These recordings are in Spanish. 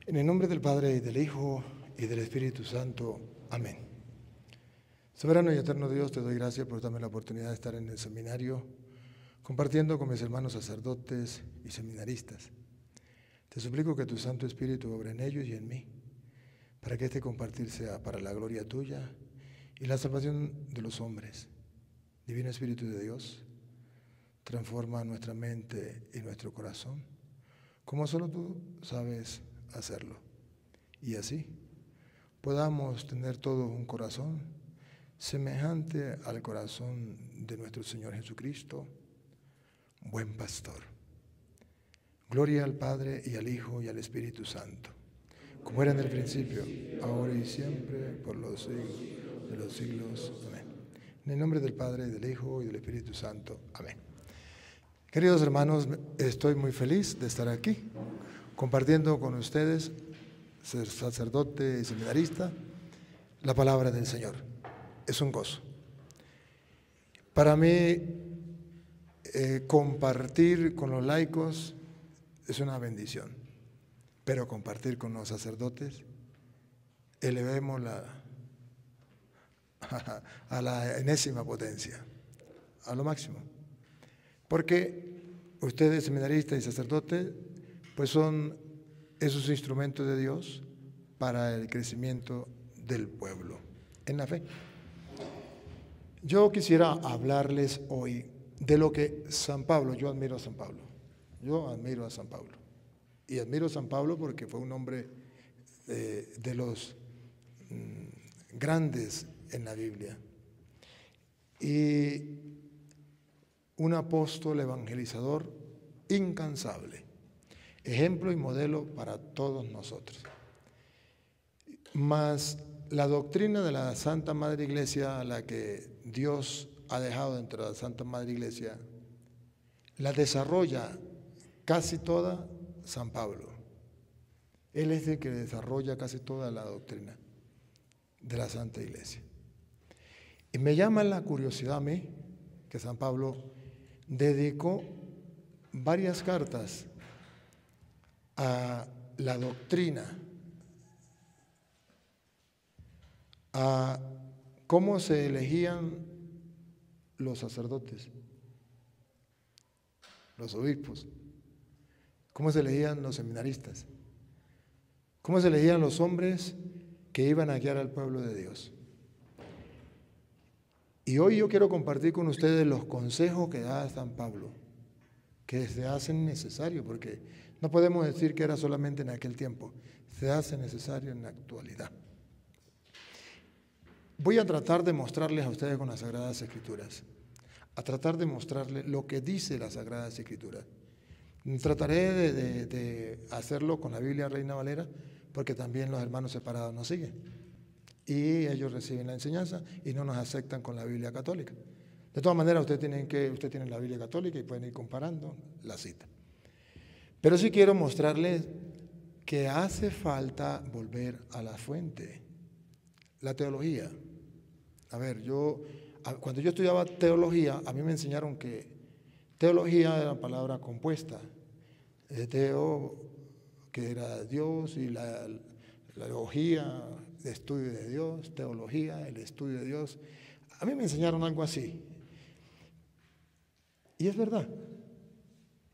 En el nombre del Padre, y del Hijo, y del Espíritu Santo. Amén. Soberano y eterno Dios, te doy gracias por darme la oportunidad de estar en el seminario, compartiendo con mis hermanos sacerdotes y seminaristas. Te suplico que tu Santo Espíritu obre en ellos y en mí, para que este compartir sea para la gloria tuya y la salvación de los hombres. Divino Espíritu de Dios, transforma nuestra mente y nuestro corazón, como solo tú sabes hacerlo. Y así podamos tener todos un corazón semejante al corazón de nuestro Señor Jesucristo, buen pastor. Gloria al Padre, y al Hijo, y al Espíritu Santo, como era en el principio, ahora y siempre, por los siglos de los siglos. Amén. En el nombre del Padre, y del Hijo, y del Espíritu Santo. Amén. Queridos hermanos, estoy muy feliz de estar aquí, compartiendo con ustedes, ser sacerdote y seminarista, la palabra del Señor. Es un gozo. Para mí, compartir con los laicos es una bendición, pero compartir con los sacerdotes, elevémosla a la enésima potencia, a lo máximo. Porque ustedes, seminaristas y sacerdotes, pues son esos instrumentos de Dios para el crecimiento del pueblo en la fe. Yo quisiera hablarles hoy de lo que San Pablo, yo admiro a San Pablo, y admiro a San Pablo porque fue un hombre de los grandes en la Biblia y un apóstol evangelizador incansable, ejemplo y modelo para todos nosotros. Mas la doctrina de la Santa Madre Iglesia, a la que Dios ha dejado dentro de la Santa Madre Iglesia, la desarrolla casi toda San Pablo. Él es el que desarrolla casi toda la doctrina de la Santa Iglesia. Y me llama la curiosidad a mí que San Pablo dedicó varias cartas a la doctrina, a cómo se elegían los sacerdotes, los obispos, cómo se elegían los seminaristas, cómo se elegían los hombres que iban a guiar al pueblo de Dios. Y hoy yo quiero compartir con ustedes los consejos que da San Pablo, que se hacen necesarios, porque no podemos decir que era solamente en aquel tiempo, se hace necesario en la actualidad. Voy a tratar de mostrarles a ustedes con las Sagradas Escrituras, a tratar de mostrarles lo que dice las Sagradas Escrituras. Trataré de hacerlo con la Biblia Reina Valera, porque también los hermanos separados nos siguen. Y ellos reciben la enseñanza y no nos aceptan con la Biblia católica. De todas maneras, ustedes tienen la Biblia católica y pueden ir comparando la cita. Pero sí quiero mostrarles que hace falta volver a la fuente, la teología. A ver, cuando yo estudiaba teología, a mí me enseñaron que teología era una palabra compuesta. Teo, que era Dios, y la logía, el estudio de Dios, teología, el estudio de Dios. A mí me enseñaron algo así. Y es verdad.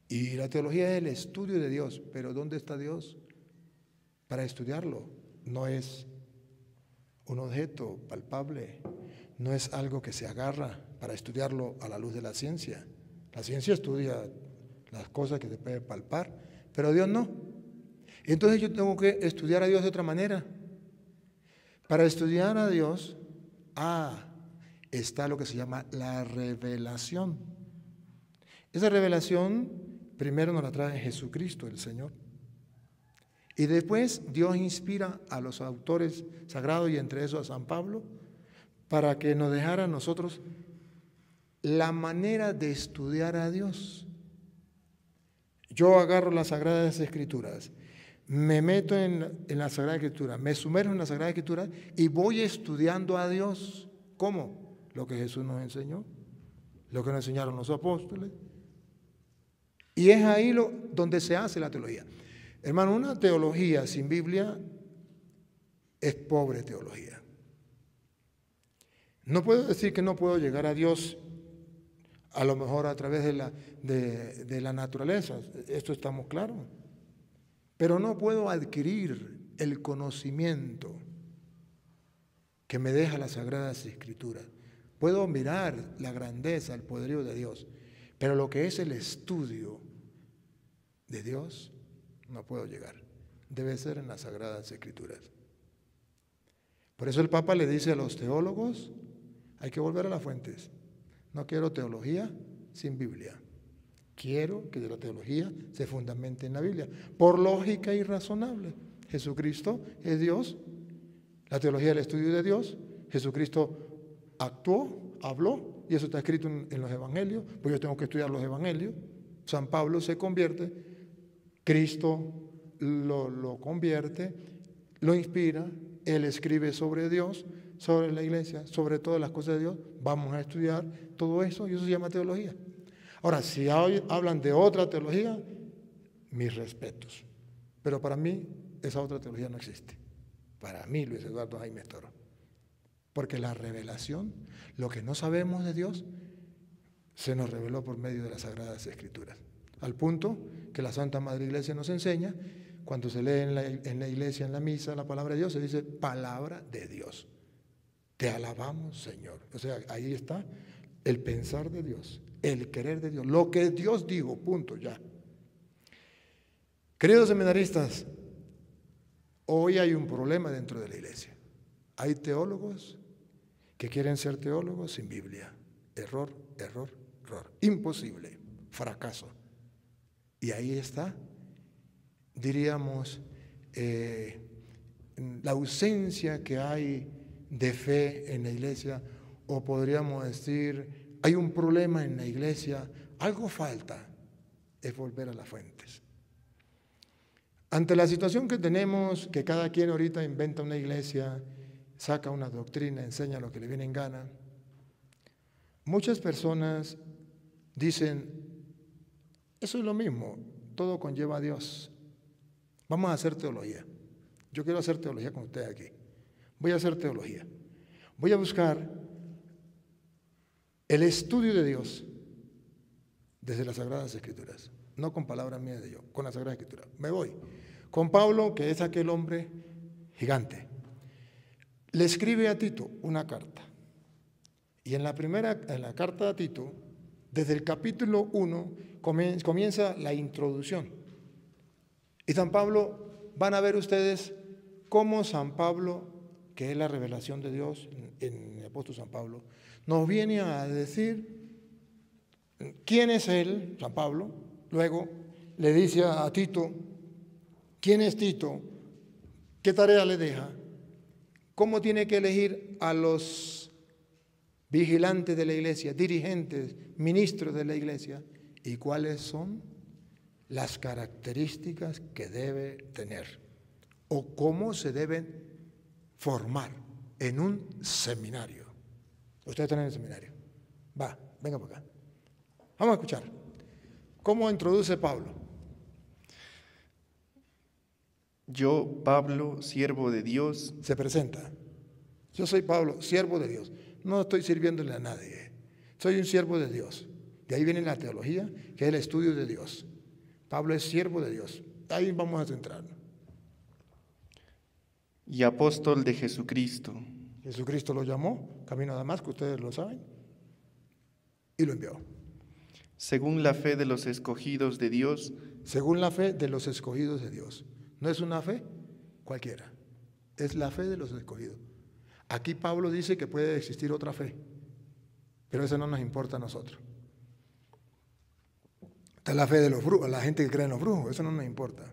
Y la teología es el estudio de Dios, pero ¿dónde está Dios? Para estudiarlo. No es un objeto palpable, no es algo que se agarra para estudiarlo a la luz de la ciencia. La ciencia estudia las cosas que se pueden palpar, pero Dios no. Entonces yo tengo que estudiar a Dios de otra manera. Para estudiar a Dios, está lo que se llama la revelación. Esa revelación primero nos la trae Jesucristo, el Señor. Y después Dios inspira a los autores sagrados, y entre esos a San Pablo, para que nos dejara a nosotros la manera de estudiar a Dios. Yo agarro las Sagradas Escrituras, me meto en la Sagrada Escritura, me sumerjo en la Sagrada Escritura y voy estudiando a Dios. ¿Cómo? Lo que Jesús nos enseñó, lo que nos enseñaron los apóstoles. Y es ahí donde se hace la teología. Hermano, una teología sin Biblia es pobre teología. No puedo decir que no puedo llegar a Dios a lo mejor a través de la naturaleza, esto estamos claros, pero no puedo adquirir el conocimiento que me deja las Sagradas Escrituras. Puedo mirar la grandeza, el poderío de Dios, pero lo que es el estudio de Dios no puedo llegar. Debe ser en las Sagradas Escrituras. Por eso el Papa le dice a los teólogos, hay que volver a las fuentes. No quiero teología sin Biblia. Quiero que la teología se fundamente en la Biblia, por lógica y razonable. Jesucristo es Dios, la teología es el estudio de Dios, Jesucristo actuó, habló, y eso está escrito en los evangelios, pues yo tengo que estudiar los evangelios. San Pablo se convierte, Cristo lo convierte, lo inspira, él escribe sobre Dios, sobre la iglesia, sobre todas las cosas de Dios. Vamos a estudiar todo eso y eso se llama teología. Ahora, si hablan de otra teología, mis respetos. Pero para mí esa otra teología no existe. Para mí, Luis Eduardo Jaime Toro. Porque la revelación, lo que no sabemos de Dios, se nos reveló por medio de las Sagradas Escrituras. Al punto que la Santa Madre Iglesia nos enseña, cuando se lee en la iglesia, en la misa, la palabra de Dios, se dice palabra de Dios. Te alabamos, Señor. O sea, ahí está el pensar de Dios, el querer de Dios, lo que Dios dijo, punto, ya. Queridos seminaristas, hoy hay un problema dentro de la iglesia. Hay teólogos que quieren ser teólogos sin Biblia. Error, error, error. Imposible, fracaso. Y ahí está, diríamos, la ausencia que hay de fe en la iglesia, o podríamos decir, hay un problema en la iglesia, algo falta, es volver a las fuentes. Ante la situación que tenemos, que cada quien ahorita inventa una iglesia, saca una doctrina, enseña lo que le viene en gana, muchas personas dicen, eso es lo mismo, todo conlleva a Dios. Vamos a hacer teología. Yo quiero hacer teología con ustedes aquí. Voy a hacer teología. Voy a buscar el estudio de Dios desde las Sagradas Escrituras, no con palabras mías de yo, con las Sagradas Escrituras. Me voy con Pablo, que es aquel hombre gigante. Le escribe a Tito una carta. Y en la carta a Tito, desde el capítulo 1, comienza la introducción. Y San Pablo, van a ver ustedes cómo San Pablo, que es la revelación de Dios en el apóstol San Pablo, nos viene a decir quién es él, San Pablo. Luego le dice a Tito, ¿quién es Tito? ¿Qué tarea le deja? ¿Cómo tiene que elegir a los vigilantes de la iglesia, dirigentes, ministros de la iglesia? ¿Y cuáles son las características que debe tener? ¿O cómo se deben formar en un seminario? Ustedes están en el seminario. Venga para acá. Vamos a escuchar. ¿Cómo introduce Pablo? Yo, Pablo, siervo de Dios. Se presenta. Yo soy Pablo, siervo de Dios. No estoy sirviéndole a nadie. Soy un siervo de Dios. De ahí viene la teología, que es el estudio de Dios. Pablo es siervo de Dios. Ahí vamos a centrarnos. Y apóstol de Jesucristo. Jesucristo lo llamó, camino a Damasco, ustedes lo saben, y lo envió. Según la fe de los escogidos de Dios. Según la fe de los escogidos de Dios. No es una fe cualquiera, es la fe de los escogidos. Aquí Pablo dice que puede existir otra fe, pero esa no nos importa a nosotros. Está la fe de los brujos, la gente que cree en los brujos, eso no nos importa.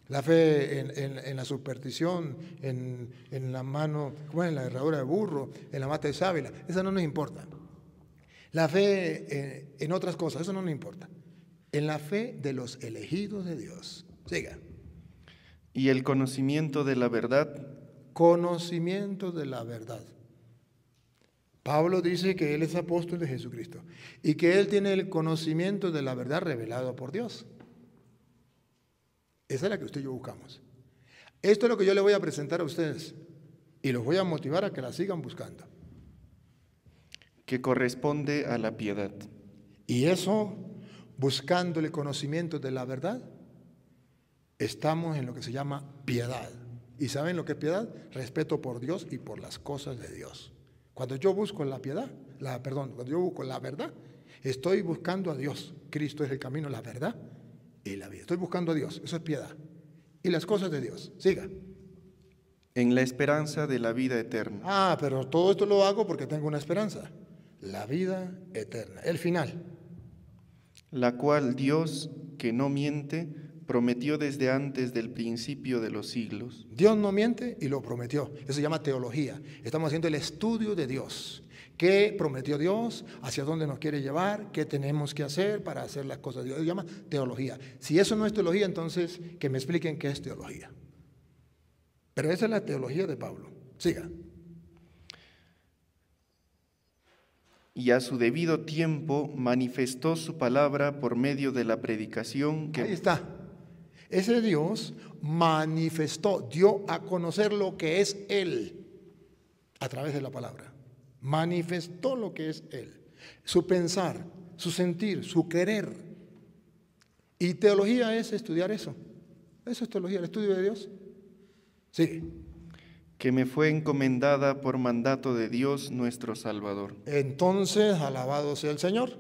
La fe en la superstición, en la mano, en la herradura de burro, en la mata de sábila, eso no nos importa. La fe en otras cosas, eso no nos importa. En la fe de los elegidos de Dios. Siga. Y el conocimiento de la verdad. Conocimiento de la verdad. Pablo dice que él es apóstol de Jesucristo y que él tiene el conocimiento de la verdad revelado por Dios. Esa es la que usted y yo buscamos. Esto es lo que yo le voy a presentar a ustedes y los voy a motivar a que la sigan buscando. que corresponde a la piedad. Y eso, buscando el conocimiento de la verdad, estamos en lo que se llama piedad. ¿Y saben lo que es piedad? Respeto por Dios y por las cosas de Dios. Cuando yo busco la piedad, cuando yo busco la verdad, estoy buscando a Dios. Cristo es el camino, la verdad y la vida. Estoy buscando a Dios, eso es piedad. Y las cosas de Dios. Siga. En la esperanza de la vida eterna. Ah, pero todo esto lo hago porque tengo una esperanza. La vida eterna, el final. La cual Dios, que no miente, prometió desde antes del principio de los siglos. Dios no miente y lo prometió. Eso se llama teología. Estamos haciendo el estudio de Dios. ¿Qué prometió Dios? ¿Hacia dónde nos quiere llevar? ¿Qué tenemos que hacer para hacer las cosas de Dios? Se llama teología. Si eso no es teología, entonces que me expliquen qué es teología. Pero esa es la teología de Pablo. Siga. Y a su debido tiempo manifestó su palabra por medio de la predicación que... Ahí está. Ese Dios manifestó, dio a conocer lo que es Él a través de la palabra. Manifestó lo que es Él. Su pensar, su sentir, su querer. Y teología es estudiar eso. Eso es teología, el estudio de Dios. Sigue. que me fue encomendada por mandato de Dios nuestro Salvador. Entonces, alabado sea el Señor.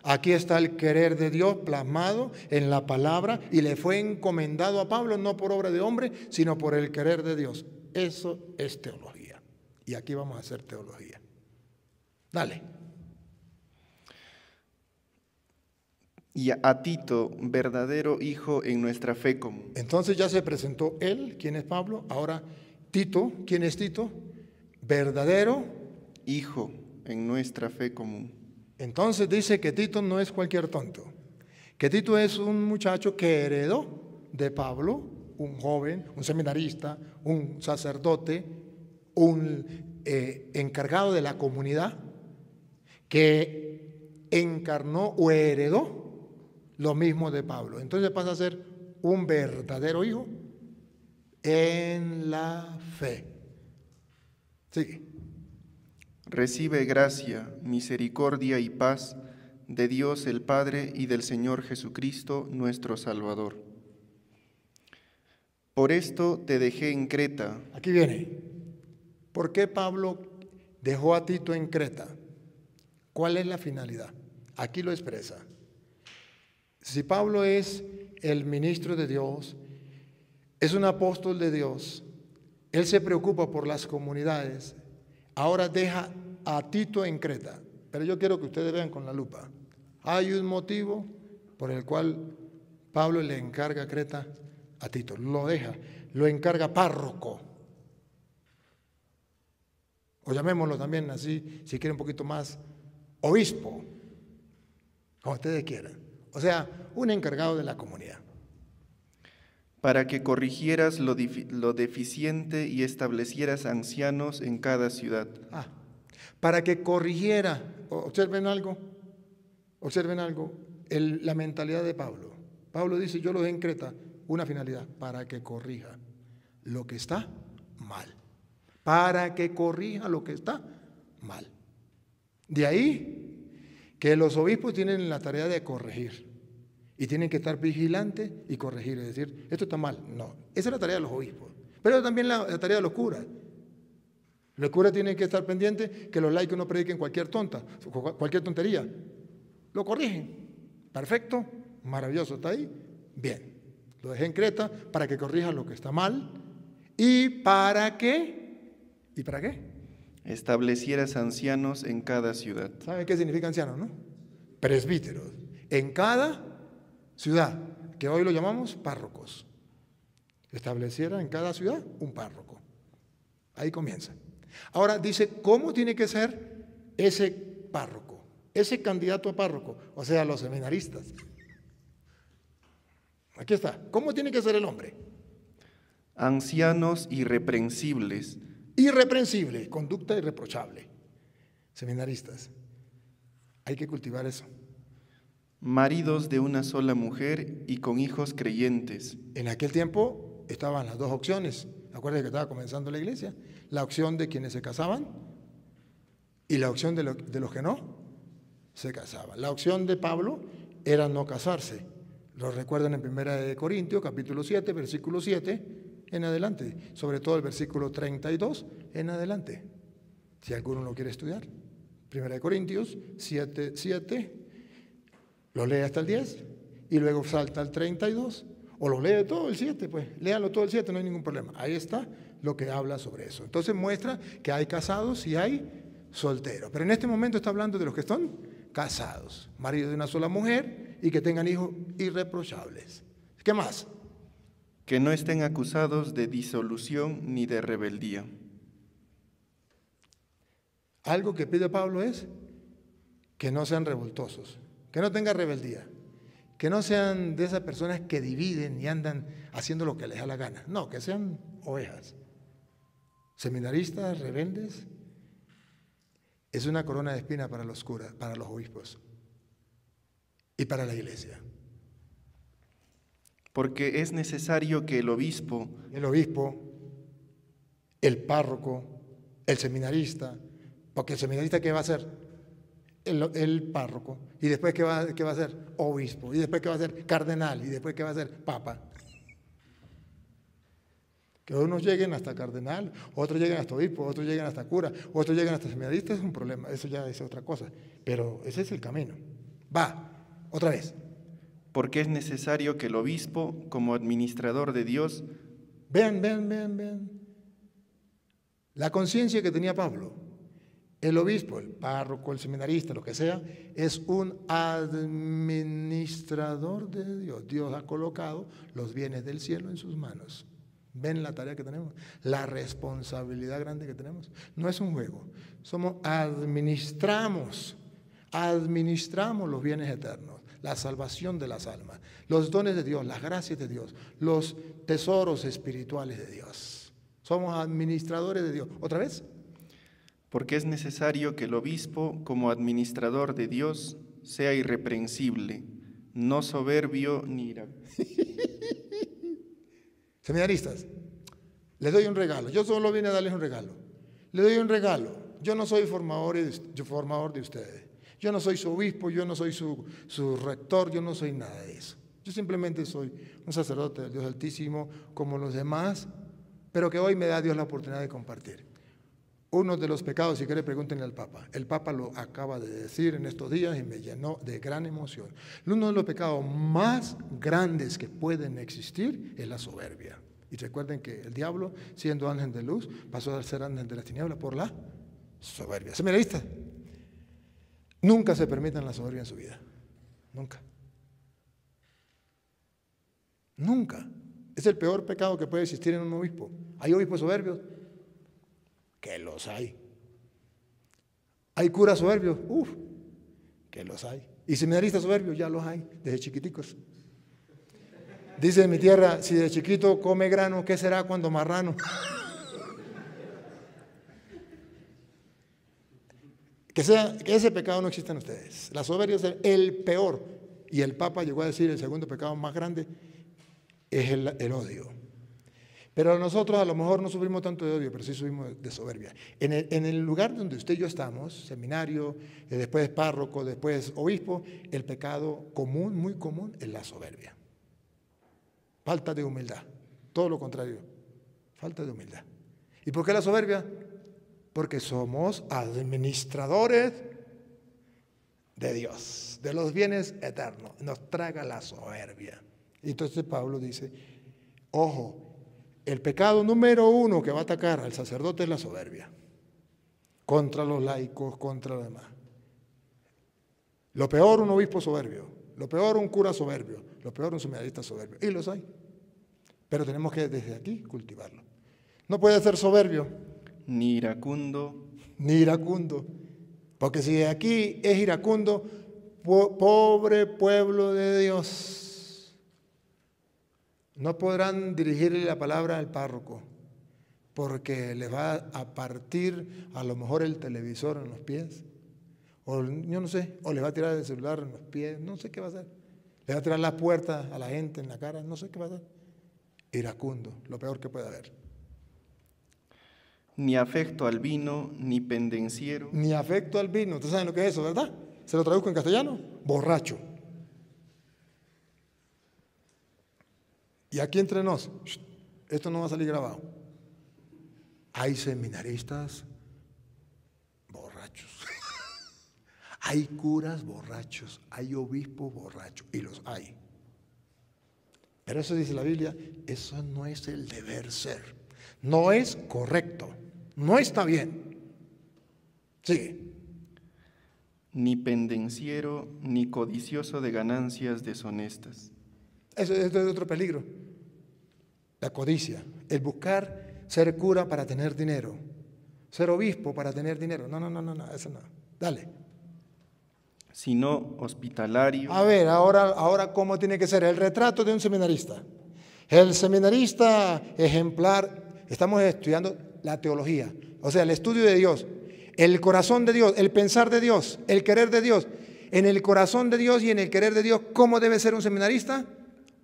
Aquí está el querer de Dios plasmado en la palabra y le fue encomendado a Pablo no por obra de hombre, sino por el querer de Dios. Eso es teología. Y aquí vamos a hacer teología. Dale. Y a Tito, verdadero hijo en nuestra fe común. Entonces ya se presentó él, ¿quién es Pablo? Ahora Tito, ¿quién es Tito? Verdadero Hijo en nuestra fe común. Entonces dice que Tito no es cualquier tonto, que Tito es un muchacho que heredó de Pablo, un joven, un seminarista, un sacerdote, un encargado de la comunidad, que encarnó o heredó lo mismo de Pablo. Entonces pasa a ser un verdadero hijo en la fe. Sigue. Recibe gracia, misericordia y paz de Dios el Padre y del Señor Jesucristo, nuestro Salvador. Por esto te dejé en Creta. Aquí viene. ¿Por qué Pablo dejó a Tito en Creta? ¿Cuál es la finalidad? Aquí lo expresa. Si Pablo es el ministro de Dios, es un apóstol de Dios, él se preocupa por las comunidades, ahora deja a Tito en Creta. Pero yo quiero que ustedes vean con la lupa. Hay un motivo por el cual Pablo le encarga Creta a Tito. Lo deja, lo encarga párroco. O llamémoslo también así, si quieren un poquito más, obispo, como ustedes quieran. O sea, un encargado de la comunidad. Para que corrigieras lo deficiente y establecieras ancianos en cada ciudad. Para que corrigiera, observen algo, la mentalidad de Pablo. Pablo dice, yo lo dejé en Creta, una finalidad, para que corrija lo que está mal. Para que corrija lo que está mal. De ahí que los obispos tienen la tarea de corregir. Y tienen que estar vigilantes y corregir, es decir, esto está mal. No, esa es la tarea de los obispos. Pero también la tarea de los curas. Los curas tienen que estar pendientes que los laicos no prediquen cualquier tontería. Lo corrigen. Perfecto, maravilloso, ¿está ahí? Bien. Lo dejé en Creta para que corrija lo que está mal. ¿Y para qué? ¿Y para qué? Establecieras ancianos en cada ciudad. ¿Saben qué significa anciano, no? Presbíteros. En cada ciudad, que hoy lo llamamos párrocos. Estableciera en cada ciudad un párroco. Ahí comienza. Ahora dice, ¿cómo tiene que ser ese párroco? Ese candidato a párroco, o sea, los seminaristas. Aquí está. ¿Cómo tiene que ser el hombre? Ancianos irreprensibles. Irreprensible, conducta irreprochable. Seminaristas. Hay que cultivar eso. maridos de una sola mujer y con hijos creyentes. En aquel tiempo estaban las dos opciones. Acuérdense que estaba comenzando la iglesia. La opción de quienes se casaban y la opción de los que no se casaban. La opción de Pablo era no casarse. Lo recuerdan en 1 Corintios, capítulo 7, versículo 7 en adelante. Sobre todo el versículo 32 en adelante. Si alguno lo quiere estudiar. 1 Corintios 7, 7. Lo lee hasta el 10 y luego salta al 32. O lo lee todo el 7, pues. Léalo todo el 7, no hay ningún problema. Ahí está lo que habla sobre eso. Entonces muestra que hay casados y hay solteros. Pero en este momento está hablando de los que están casados, maridos de una sola mujer y que tengan hijos irreprochables. ¿Qué más? Que no estén acusados de disolución ni de rebeldía. Algo que pide Pablo es que no sean revoltosos, que no tengan rebeldía, que no sean de esas personas que dividen y andan haciendo lo que les da la gana. No, que sean ovejas. Seminaristas, rebeldes, es una corona de espina para los curas, para los obispos y para la iglesia. Porque es necesario que el obispo, el párroco, el seminarista, porque el seminarista ¿qué va a hacer? El párroco, y después ¿qué va a hacer? Obispo, y después ¿qué va a hacer? Cardenal, y después ¿qué va a hacer? Papa. Que unos lleguen hasta cardenal, otros lleguen hasta obispo, otros lleguen hasta cura, otros lleguen hasta seminarista, es un problema, eso ya es otra cosa, pero ese es el camino. Va, otra vez. Porque es necesario que el obispo, como administrador de Dios, Vean. La conciencia que tenía Pablo. El obispo, el párroco, el seminarista, lo que sea, es un administrador de Dios. Dios ha colocado los bienes del cielo en sus manos. ¿Ven la tarea que tenemos? La responsabilidad grande que tenemos. No es un juego. Administramos los bienes eternos, la salvación de las almas, los dones de Dios, las gracias de Dios, los tesoros espirituales de Dios. Somos administradores de Dios. ¿Otra vez? porque es necesario que el obispo, como administrador de Dios, sea irreprensible, no soberbio ni iracundo. Seminaristas, les doy un regalo. Yo solo vine a darles un regalo. Les doy un regalo. Yo no soy formador de ustedes. Yo no soy su obispo, yo no soy su rector, yo no soy nada de eso. Yo simplemente soy un sacerdote del Dios Altísimo como los demás, pero que hoy me da Dios la oportunidad de compartir. Uno de los pecados, si quieren pregúntenle al Papa. El Papa lo acaba de decir en estos días y me llenó de gran emoción. Uno de los pecados más grandes que pueden existir es la soberbia. Y recuerden que el diablo, siendo ángel de luz, pasó a ser ángel de las tinieblas por la soberbia. Seminaristas, nunca se permitan la soberbia en su vida. Nunca. Nunca. Es el peor pecado que puede existir en un obispo. ¿Hay obispos soberbios? Que los hay. ¿Hay curas soberbios? Que los hay. ¿Y seminaristas soberbios? Ya los hay, desde chiquiticos. Dice en mi tierra, si de chiquito come grano, ¿qué será cuando marrano? Que ese pecado no exista en ustedes. La soberbia es el peor. Y el Papa llegó a decir, el segundo pecado más grande es el odio. Pero nosotros a lo mejor no sufrimos tanto de odio, pero sí sufrimos de soberbia. En el lugar donde usted y yo estamos, seminario, después párroco, después obispo, el pecado común, muy común, es la soberbia. Falta de humildad. Todo lo contrario, falta de humildad. ¿Y por qué la soberbia? Porque somos administradores de Dios, de los bienes eternos. Nos traga la soberbia. Y entonces Pablo dice, ojo, el pecado número uno que va a atacar al sacerdote es la soberbia. Contra los laicos, contra los demás. Lo peor un obispo soberbio, lo peor un cura soberbio, lo peor un seminarista soberbio. Y los hay. Pero tenemos que desde aquí cultivarlo. No puede ser soberbio. Ni iracundo. Ni iracundo. Porque si aquí es iracundo, pobre pueblo de Dios. No podrán dirigirle la palabra al párroco, porque le va a partir a lo mejor el televisor en los pies, o yo no sé, o le va a tirar el celular en los pies, no sé qué va a hacer. Le va a tirar la puerta a la gente en la cara, no sé qué va a hacer. Iracundo, lo peor que puede haber. Ni afecto al vino, ni pendenciero. Ni afecto al vino. ¿Ustedes saben lo que es eso, verdad? ¿Se lo traduzco en castellano? Borracho. Y aquí entre nos, esto no va a salir grabado. Hay seminaristas borrachos. Hay curas borrachos. Hay obispos borrachos. Y los hay. Pero eso dice la Biblia, eso no es el deber ser. No es correcto. No está bien. Sigue. Ni pendenciero, ni codicioso de ganancias deshonestas. Eso es otro peligro. La codicia. El buscar ser cura para tener dinero. Ser obispo para tener dinero. No, eso no. Dale. Sino hospitalario. A ver, ahora ¿cómo tiene que ser? El retrato de un seminarista. El seminarista ejemplar, estamos estudiando la teología, o sea, el estudio de Dios, el corazón de Dios, el pensar de Dios, el querer de Dios. En el corazón de Dios y en el querer de Dios, ¿cómo debe ser un seminarista?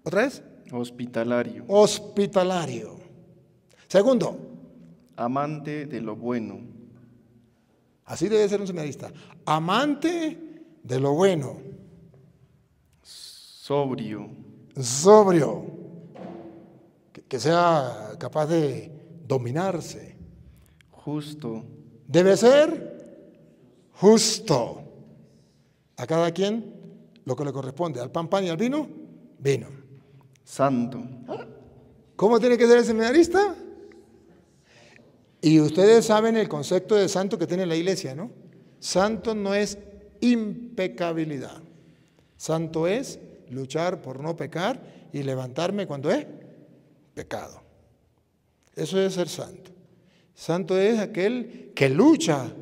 ¿Otra vez? Hospitalario. Hospitalario. Segundo. Amante de lo bueno. Así debe ser un seminarista. Amante de lo bueno. Sobrio. Sobrio. Que sea capaz de dominarse. Justo. Debe ser justo. A cada quien lo que le corresponde. Al pan, pan y al vino, vino. Santo. ¿Cómo tiene que ser el seminarista? Y ustedes saben el concepto de santo que tiene la iglesia, ¿no? Santo no es impecabilidad. Santo es luchar por no pecar y levantarme cuando es pecado. Eso es ser santo. Santo es aquel que lucha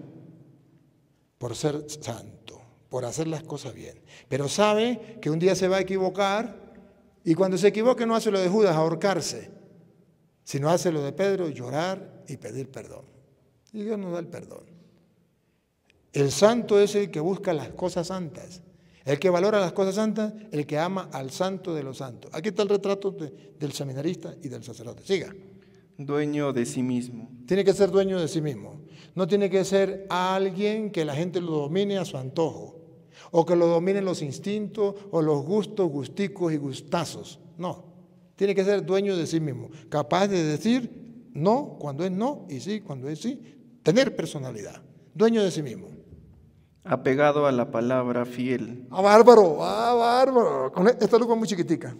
por ser santo, por hacer las cosas bien. Pero sabe que un día se va a equivocar y cuando se equivoque no hace lo de Judas, ahorcarse, sino hace lo de Pedro, llorar y pedir perdón. Y Dios nos da el perdón. El santo es el que busca las cosas santas, el que valora las cosas santas, el que ama al santo de los santos. Aquí está el retrato del seminarista y del sacerdote. Siga. Dueño de sí mismo. Tiene que ser dueño de sí mismo. No tiene que ser alguien que la gente lo domine a su antojo, o que lo dominen los instintos, o los gustos, gusticos y gustazos. No. Tiene que ser dueño de sí mismo, capaz de decir no cuando es no y sí cuando es sí. Tener personalidad. Dueño de sí mismo. Apegado a la palabra fiel. Bárbaro, bárbaro. Esta lupa es muy chiquitica.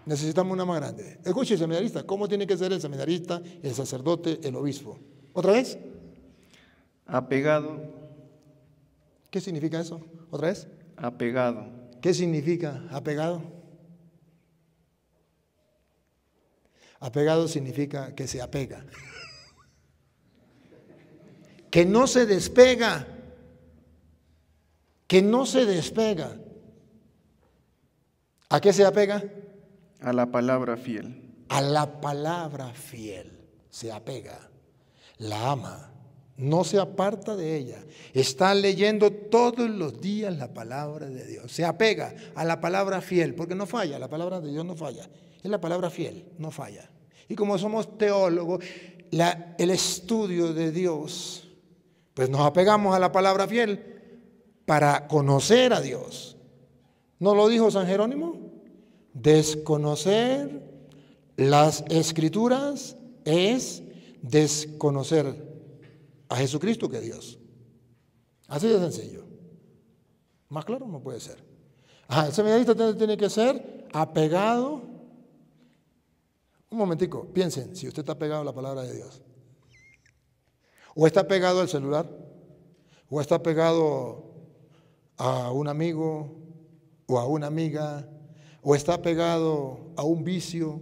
Necesitamos una más grande. Escuche, el seminarista. ¿Cómo tiene que ser el seminarista, el sacerdote, el obispo? ¿Otra vez? Apegado. ¿Qué significa eso? ¿Otra vez? Apegado. ¿Qué significa apegado? Apegado significa que se apega. Que no se despega. Que no se despega. ¿A qué se apega? A la palabra fiel. A la palabra fiel se apega, la ama, no se aparta de ella, está leyendo todos los días la palabra de Dios, se apega a la palabra fiel, porque no falla, la palabra de Dios no falla, es la palabra fiel, no falla. Y como somos teólogos, el estudio de Dios, pues nos apegamos a la palabra fiel para conocer a Dios. ¿No lo dijo San Jerónimo? Desconocer las Escrituras es desconocer a Jesucristo que Dios. Así de sencillo. Más claro no puede ser. El seminarista tiene que ser apegado. Un momentico, piensen, si usted está pegado a la palabra de Dios, o está pegado al celular, o está pegado a un amigo o a una amiga, o está pegado a un vicio.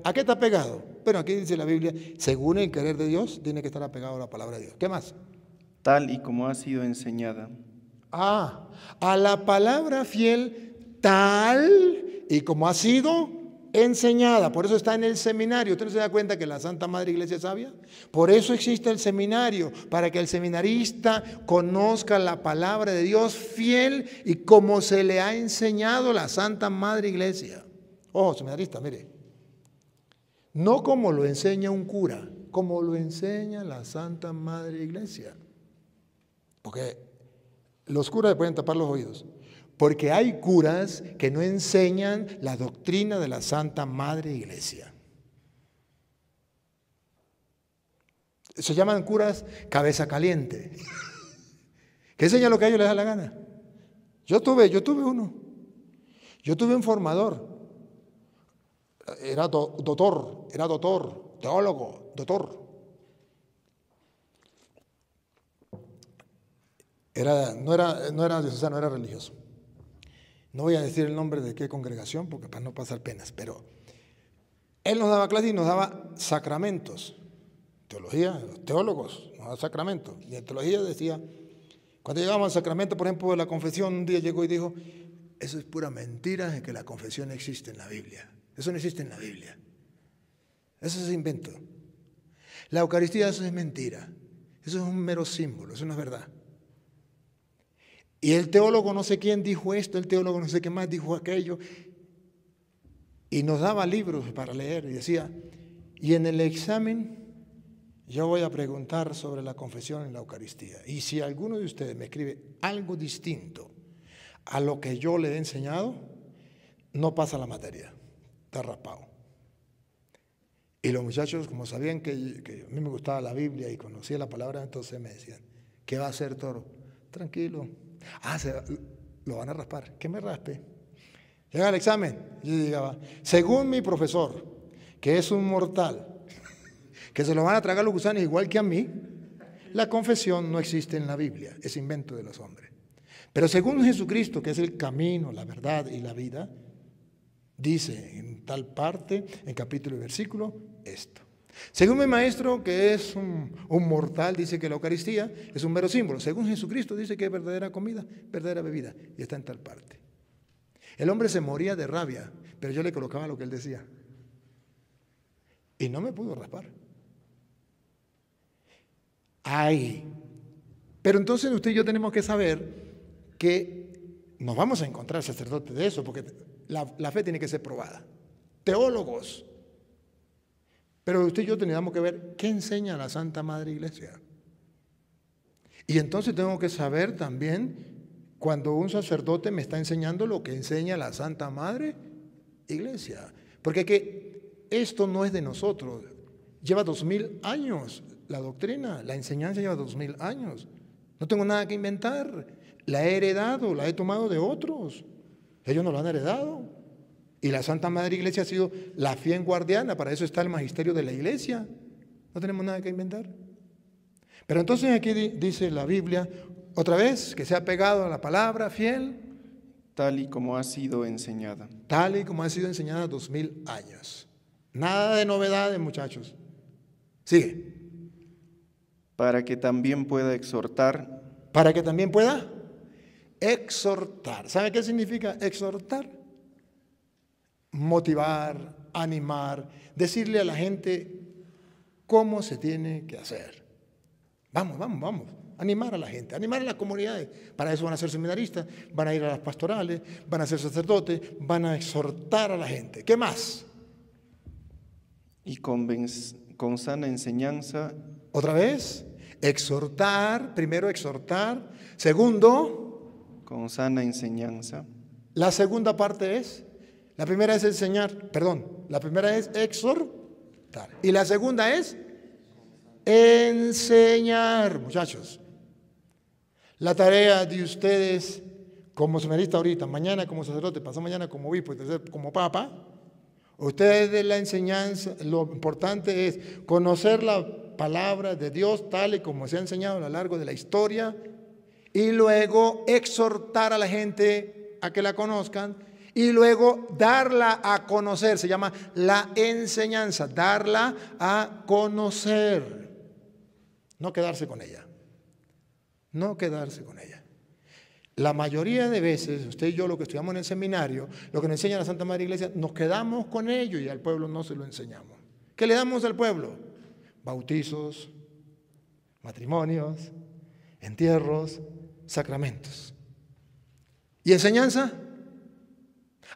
¿A qué está pegado? Bueno, aquí dice la Biblia, según el querer de Dios, tiene que estar apegado a la palabra de Dios. ¿Qué más? Tal y como ha sido enseñada. A la palabra fiel, tal y como ha sido enseñada, por eso está en el seminario. ¿Usted no se da cuenta que la Santa Madre Iglesia es sabia? Por eso existe el seminario, para que el seminarista conozca la palabra de Dios fiel y como se le ha enseñado la Santa Madre Iglesia. Ojo, seminarista, mire, no como lo enseña un cura, como lo enseña la Santa Madre Iglesia. Porque los curas pueden tapar los oídos. Porque hay curas que no enseñan la doctrina de la Santa Madre Iglesia. Se llaman curas cabeza caliente, que enseñan lo que a ellos les da la gana. Yo tuve uno. Yo tuve un formador. Era doctor, teólogo, doctor. No era diocesano, era religioso. No voy a decir el nombre de qué congregación, porque para no pasar penas, pero él nos daba clases y nos daba sacramentos. Teología, los teólogos nos daban sacramentos. Y en teología decía, cuando llegábamos al sacramento, por ejemplo, de la confesión, un día llegó y dijo, eso es pura mentira de que la confesión existe en la Biblia. Eso no existe en la Biblia. Eso es invento. La Eucaristía, eso es mentira. Eso es un mero símbolo, eso no es verdad. Y el teólogo no sé quién dijo esto, el teólogo no sé qué más dijo aquello. Y nos daba libros para leer y decía, y en el examen yo voy a preguntar sobre la confesión en la Eucaristía. Y si alguno de ustedes me escribe algo distinto a lo que yo le he enseñado, no pasa la materia, está raspado. Y los muchachos, como sabían que a mí me gustaba la Biblia y conocía la palabra, entonces me decían, ¿qué va a hacer, Toro? Tranquilo. Lo van a raspar. ¿Qué me raspe? Llega el examen. Yo llegaba, según mi profesor, que es un mortal, que se lo van a tragar los gusanos igual que a mí, la confesión no existe en la Biblia, es invento de los hombres. Pero según Jesucristo, que es el camino, la verdad y la vida, dice en tal parte, en capítulo y versículo, esto. Según mi maestro, que es un mortal, dice que la Eucaristía es un mero símbolo. Según Jesucristo, dice que es verdadera comida, verdadera bebida, y está en tal parte. El hombre se moría de rabia, pero yo le colocaba lo que él decía. Y no me pudo raspar. Ay. Pero entonces usted y yo tenemos que saber que nos vamos a encontrar sacerdotes de eso, porque la fe tiene que ser probada. Teólogos. Pero usted y yo teníamos que ver qué enseña la Santa Madre Iglesia. Y entonces tengo que saber también cuando un sacerdote me está enseñando lo que enseña la Santa Madre Iglesia. Porque que esto no es de nosotros. Lleva 2000 años la doctrina, la enseñanza lleva 2000 años. No tengo nada que inventar. La he heredado, la he tomado de otros. Ellos no lo han heredado. Y la Santa Madre Iglesia ha sido la fiel guardiana, para eso está el magisterio de la Iglesia. No tenemos nada que inventar. Pero entonces aquí dice la Biblia, otra vez, que se ha pegado a la palabra fiel. Tal y como ha sido enseñada. Tal y como ha sido enseñada 2000 años. Nada de novedades, muchachos. Sigue. Para que también pueda exhortar. Para que también pueda exhortar. ¿Sabe qué significa exhortar? Motivar, animar, decirle a la gente cómo se tiene que hacer. Vamos, animar a la gente, animar a las comunidades. Para eso van a ser seminaristas, van a ir a las pastorales, van a ser sacerdotes, van a exhortar a la gente. ¿Qué más? Y con sana enseñanza. Otra vez, exhortar, primero exhortar, segundo. Con sana enseñanza. La segunda parte es. La primera es enseñar, la primera es exhortar. Y la segunda es enseñar, muchachos. La tarea de ustedes como seminarista ahorita, mañana como sacerdote, pasado mañana como obispo y tercero como papa, ustedes de la enseñanza, lo importante es conocer la palabra de Dios tal y como se ha enseñado a lo largo de la historia y luego exhortar a la gente a que la conozcan. Y luego darla a conocer, se llama la enseñanza, darla a conocer. No quedarse con ella. No quedarse con ella. La mayoría de veces, usted y yo, lo que estudiamos en el seminario, lo que nos enseña la Santa Madre Iglesia, nos quedamos con ello y al pueblo no se lo enseñamos. ¿Qué le damos al pueblo? Bautizos, matrimonios, entierros, sacramentos. ¿Y enseñanza?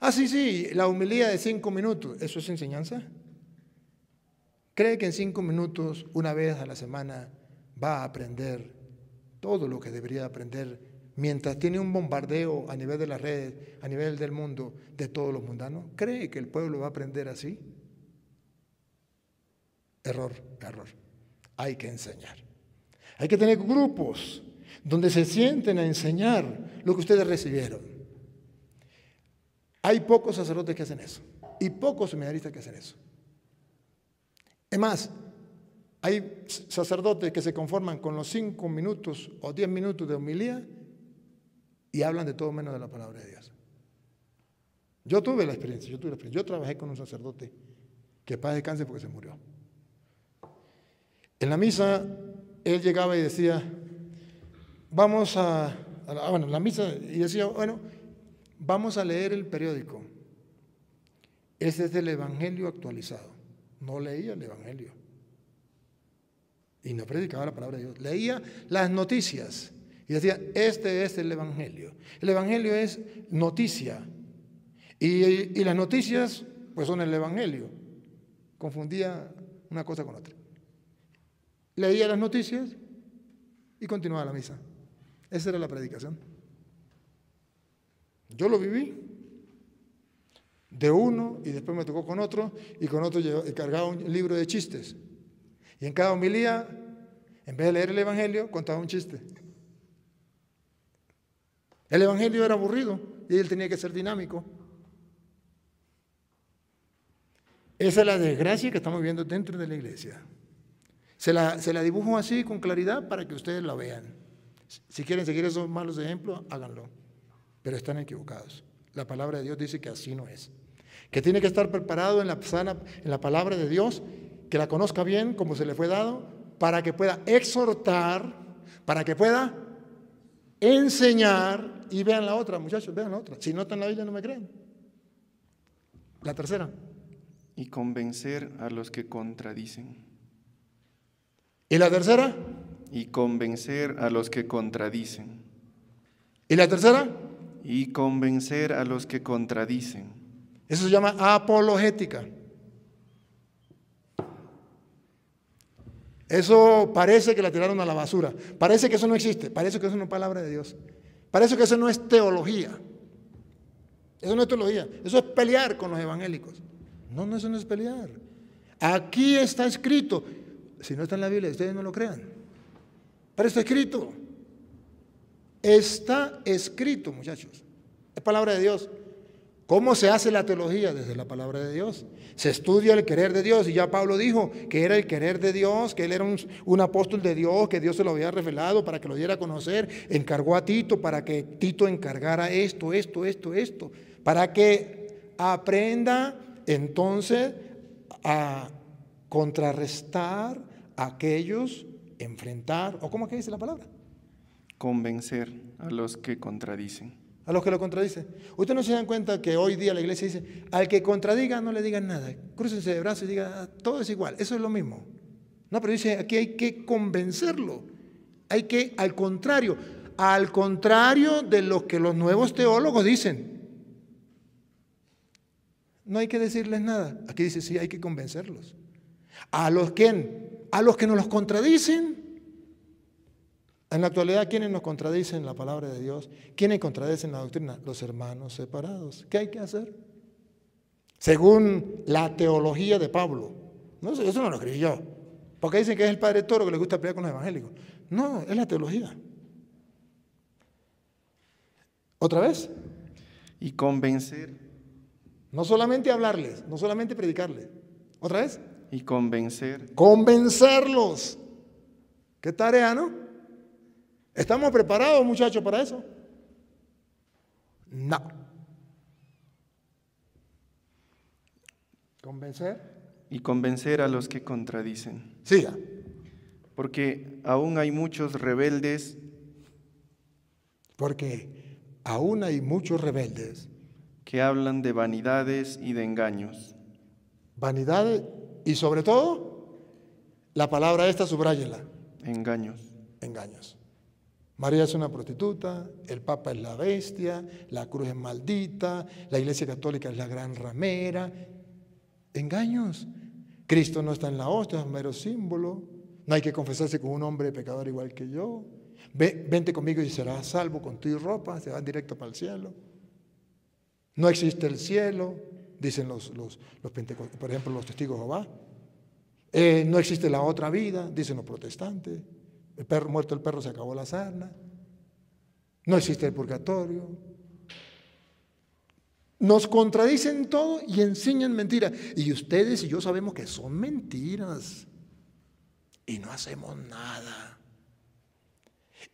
Ah, sí, la homilía de 5 minutos, ¿eso es enseñanza? ¿Cree que en 5 minutos, una vez a la semana, va a aprender todo lo que debería aprender mientras tiene un bombardeo a nivel de las redes, a nivel del mundo, de todos los mundanos? ¿Cree que el pueblo va a aprender así? Error. Hay que enseñar. Hay que tener grupos donde se sienten a enseñar lo que ustedes recibieron. Hay pocos sacerdotes que hacen eso y pocos seminaristas que hacen eso. Es más, hay sacerdotes que se conforman con los 5 minutos o 10 minutos de homilía y hablan de todo menos de la palabra de Dios. Yo tuve la experiencia. Yo trabajé con un sacerdote que paz descanse porque se murió. En la misa, él llegaba y decía, vamos en la misa, y decía, vamos a leer el periódico. Ese es el Evangelio actualizado. No leía el Evangelio. Y no predicaba la palabra de Dios. Leía las noticias y decía, este es el Evangelio. El Evangelio es noticia. Y las noticias, pues son el Evangelio. Confundía una cosa con otra. Leía las noticias y continuaba la misa. Esa era la predicación. Yo lo viví de uno y después me tocó con otro y con otro cargaba un libro de chistes. Y en cada homilía, en vez de leer el Evangelio, contaba un chiste. El Evangelio era aburrido y él tenía que ser dinámico. Esa es la desgracia que estamos viviendo dentro de la iglesia. Se la dibujo así con claridad para que ustedes la vean. Si quieren seguir esos malos ejemplos, háganlo. Pero están equivocados. La palabra de Dios dice que así no es. Que tiene que estar preparado en la palabra de Dios, que la conozca bien como se le fue dado, para que pueda exhortar, para que pueda enseñar. Y vean la otra, muchachos, vean la otra. Si no está en la Biblia, no me crean. La tercera. Y convencer a los que contradicen. ¿Y la tercera? Y convencer a los que contradicen. ¿Y la tercera? Y convencer a los que contradicen. Eso se llama apologética. Eso parece que la tiraron a la basura. Parece que eso no existe. Parece que eso no es palabra de Dios. Parece que eso no es teología. Eso no es teología. Eso es pelear con los evangélicos. No, eso no es pelear. Aquí está escrito. Si no está en la Biblia, ustedes no lo crean. Pero está escrito. Está escrito, muchachos. Es palabra de Dios. ¿Cómo se hace la teología? Desde la palabra de Dios. Se estudia el querer de Dios. Y ya Pablo dijo que era el querer de Dios, que él era un apóstol de Dios, que Dios se lo había revelado para que lo diera a conocer. Encargó a Tito para que Tito encargara esto, para que aprenda entonces a contrarrestar a aquellos, enfrentar, o ¿cómo que dice la palabra? Convencer a los que contradicen. A los que lo contradicen. Ustedes no se dan cuenta que hoy día la iglesia dice, al que contradiga no le digan nada, crúcense de brazos y digan, todo es igual, eso es lo mismo. No, pero dice, aquí hay que convencerlo. Hay que, al contrario de lo que los nuevos teólogos dicen. No hay que decirles nada. Aquí dice, sí, hay que convencerlos. ¿A los quién? A los que nos los contradicen. En la actualidad, ¿quiénes nos contradicen la palabra de Dios? ¿Quiénes contradicen la doctrina? Los hermanos separados. ¿Qué hay que hacer? Según la teología de Pablo. No, eso no lo escribí yo. Porque dicen que es el padre Toro que le gusta pelear con los evangélicos. No, es la teología. ¿Otra vez? Y convencer. No solamente hablarles, no solamente predicarles. ¿Otra vez? Y convencer. Convencerlos. ¿Qué tarea, no? ¿Estamos preparados, muchachos, para eso? No. ¿Convencer? Y convencer a los que contradicen. Siga. Porque aún hay muchos rebeldes. Porque Aún hay muchos rebeldes. que hablan de vanidades y de engaños. Vanidades y sobre todo, la palabra esta, subráyela, Engaños. engaños. María es una prostituta, el Papa es la bestia, la cruz es maldita, la Iglesia Católica es la gran ramera. Engaños. Cristo no está en la hostia, es un mero símbolo. No hay que confesarse con un hombre pecador igual que yo. Vente conmigo y serás salvo con tu ropa, se van directo para el cielo. No existe el cielo, dicen los por ejemplo, los testigos de Jehová. No existe la otra vida, dicen los protestantes. Muerto el perro se acabó la sarna. No existe el purgatorio. Nos contradicen todo y enseñan mentiras. Y ustedes y yo sabemos que son mentiras. Y no hacemos nada.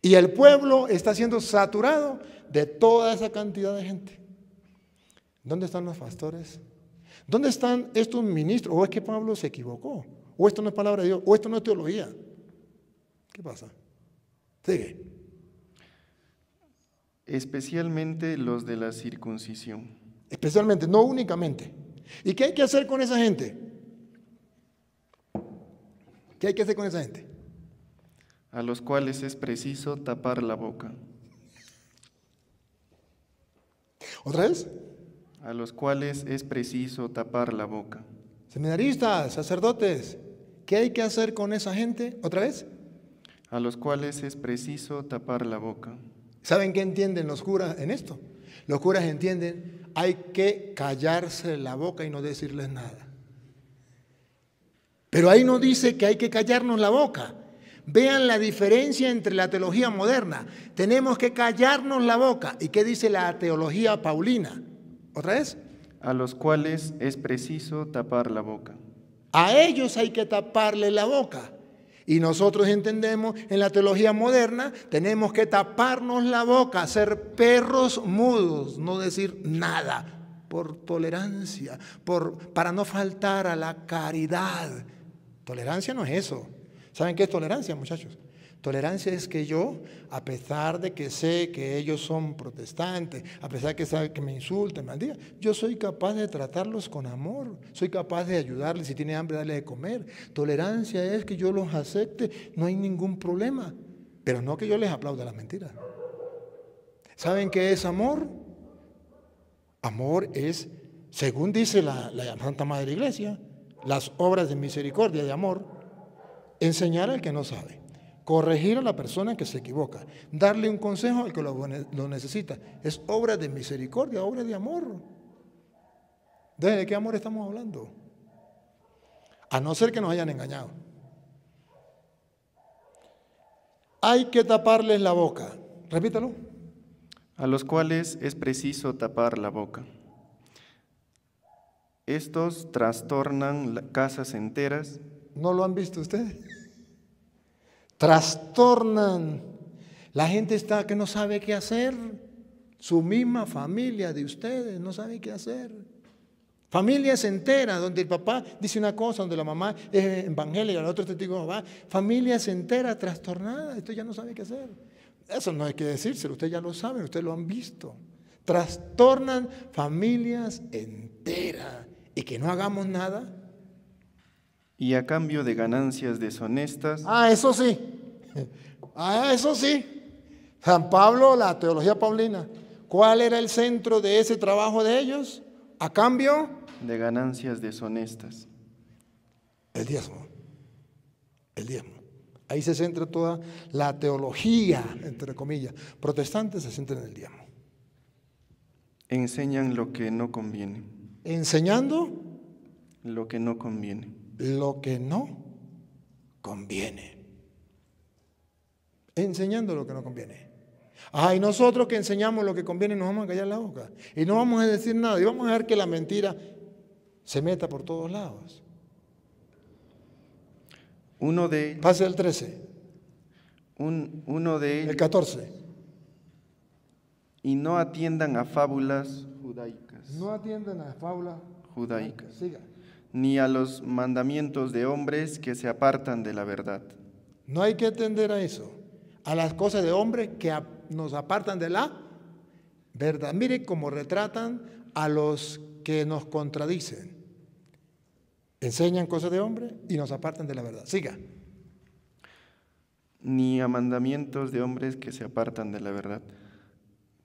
Y el pueblo está siendo saturado de toda esa cantidad de gente. ¿Dónde están los pastores? ¿Dónde están estos ministros? ¿O es que Pablo se equivocó? ¿O esto no es palabra de Dios? ¿O esto no es teología? ¿Qué pasa? Sigue. Especialmente los de la circuncisión. Especialmente, no únicamente. ¿Y qué hay que hacer con esa gente? ¿Qué hay que hacer con esa gente? A los cuales es preciso tapar la boca. ¿Otra vez? A los cuales es preciso tapar la boca. Seminaristas, sacerdotes, ¿qué hay que hacer con esa gente? ¿Otra vez? A los cuales es preciso tapar la boca. ¿Saben qué entienden los curas en esto? Los curas entienden, hay que callarse la boca y no decirles nada. Pero ahí no dice que hay que callarnos la boca. Vean la diferencia entre la teología moderna. Tenemos que callarnos la boca. ¿Y qué dice la teología paulina? ¿Otra vez? A los cuales es preciso tapar la boca. A ellos hay que taparle la boca. Y nosotros entendemos en la teología moderna, tenemos que taparnos la boca, ser perros mudos, no decir nada, por tolerancia, para no faltar a la caridad. Tolerancia no es eso. ¿Saben qué es tolerancia, muchachos? Tolerancia es que yo, a pesar de que sé que ellos son protestantes, a pesar de que saben que me insulten, me digan, yo soy capaz de tratarlos con amor, soy capaz de ayudarles, si tiene hambre, darle de comer. Tolerancia es que yo los acepte, no hay ningún problema, pero no que yo les aplaude las mentiras. ¿Saben qué es amor? Amor es, según dice la Santa Madre Iglesia, las obras de misericordia y de amor, enseñar al que no sabe. Corregir a la persona que se equivoca, darle un consejo al que lo necesita. Es obra de misericordia, obra de amor. ¿De qué amor estamos hablando? A no ser que nos hayan engañado. Hay que taparles la boca. Repítalo. A los cuales es preciso tapar la boca. Estos trastornan casas enteras. ¿No lo han visto ustedes? Trastornan. La gente está que no sabe qué hacer. Su misma familia de ustedes no sabe qué hacer. Familias enteras, donde el papá dice una cosa, donde la mamá es evangélica, el otro testigo de Jehová. Familias enteras trastornadas. Esto ya no sabe qué hacer. Eso no hay que decírselo, ustedes ya lo saben, ustedes lo han visto. Trastornan familias enteras. Y que no hagamos nada. Y a cambio de ganancias deshonestas. Eso sí. Eso sí. San Pablo, la teología paulina. ¿Cuál era el centro de ese trabajo de ellos? A cambio de ganancias deshonestas. El diezmo. El diezmo. Ahí se centra toda la teología, entre comillas. Protestantes se centran en el diezmo. Enseñan lo que no conviene. Enseñando lo que no conviene. Lo que no conviene. Enseñando lo que no conviene. Y nosotros que enseñamos lo que conviene nos vamos a callar la boca. Y no vamos a decir nada. Y vamos a dejar que la mentira se meta por todos lados. Pase el 13. Uno de ellos. El 14. Y no atiendan a fábulas judaicas. No atiendan a fábulas judaicas. Siga. Ni a los mandamientos de hombres que se apartan de la verdad. No hay que atender a eso, a las cosas de hombres que nos apartan de la verdad. Mire cómo retratan a los que nos contradicen. Enseñan cosas de hombre y nos apartan de la verdad. Siga. Ni a mandamientos de hombres que se apartan de la verdad.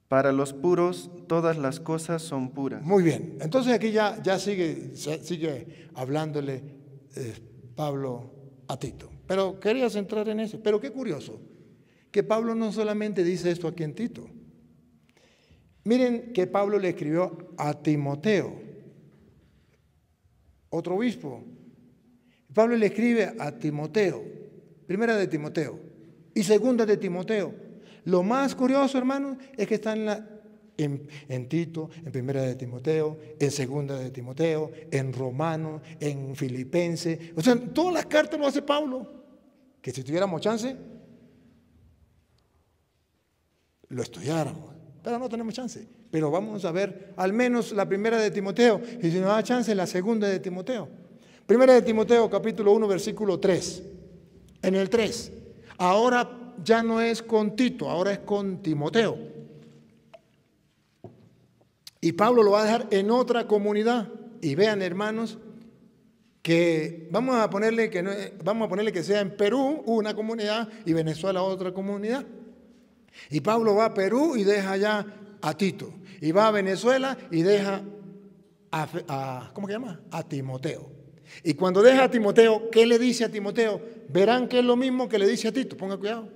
Para los puros todas las cosas son puras. Muy bien. Entonces aquí ya sigue hablándole Pablo a Tito. Pero quería centrar en eso. Pero qué curioso, que Pablo no solamente dice esto aquí en Tito. Miren que Pablo le escribió a Timoteo, otro obispo. Pablo le escribe a Timoteo, primera de Timoteo y segunda de Timoteo. Lo más curioso, hermanos, es que está en Tito, en primera de Timoteo, en segunda de Timoteo, en Romano, en Filipenses. O sea, todas las cartas lo hace Pablo. Que si tuviéramos chance, lo estudiáramos. Pero no tenemos chance. Pero vamos a ver al menos la primera de Timoteo. Y si nos da chance, la segunda de Timoteo. Primera de Timoteo, capítulo 1, versículo 3. En el 3. Ahora ya no es con Tito, ahora es con Timoteo. Y Pablo lo va a dejar en otra comunidad. Y vean, hermanos, que vamos a ponerle que sea en Perú una comunidad y Venezuela otra comunidad. Y Pablo va a Perú y deja allá a Tito. Y va a Venezuela y deja ¿cómo se llama? A Timoteo. Y cuando deja a Timoteo, ¿qué le dice a Timoteo? Verán que es lo mismo que le dice a Tito. Ponga cuidado.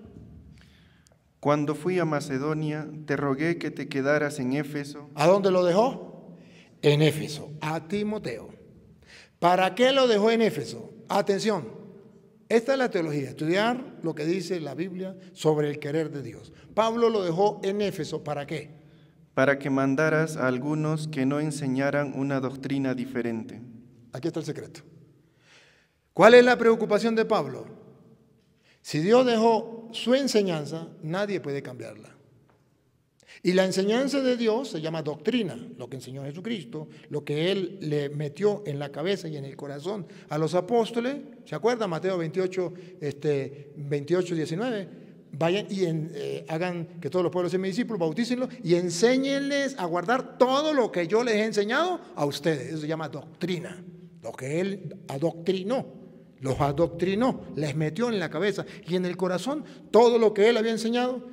Cuando fui a Macedonia, te rogué que te quedaras en Éfeso. ¿A dónde lo dejó? En Éfeso, a Timoteo. ¿Para qué lo dejó en Éfeso? Atención, esta es la teología, estudiar lo que dice la Biblia sobre el querer de Dios. Pablo lo dejó en Éfeso, ¿para qué? Para que mandaras a algunos que no enseñaran una doctrina diferente. Aquí está el secreto. ¿Cuál es la preocupación de Pablo? Si Dios dejó su enseñanza, nadie puede cambiarla. Y la enseñanza de Dios se llama doctrina, lo que enseñó Jesucristo, lo que Él le metió en la cabeza y en el corazón a los apóstoles. ¿Se acuerdan? Mateo 28, 19. Vayan y hagan que todos los pueblos sean mis discípulos, bautícenlos y enséñenles a guardar todo lo que yo les he enseñado a ustedes. Eso se llama doctrina, lo que Él adoctrinó. Los adoctrinó, les metió en la cabeza y en el corazón todo lo que Él había enseñado.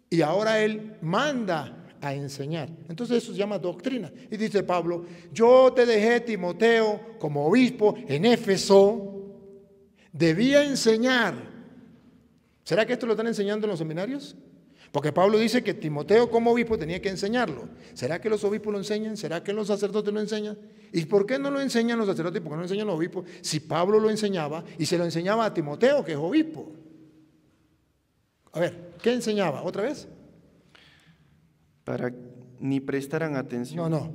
Y ahora Él manda a enseñar. Entonces eso se llama doctrina. Y dice Pablo, yo te dejé, Timoteo, como obispo en Éfeso, debía enseñar. ¿Será que esto lo están enseñando en los seminarios? Porque Pablo dice que Timoteo como obispo tenía que enseñarlo. ¿Será que los obispos lo enseñan? ¿Será que los sacerdotes lo enseñan? ¿Y por qué no lo enseñan los sacerdotes y por qué no lo enseñan los obispos? Si Pablo lo enseñaba y se lo enseñaba a Timoteo, que es obispo. A ver, ¿qué enseñaba? ¿Otra vez? Para ni prestaran atención. No.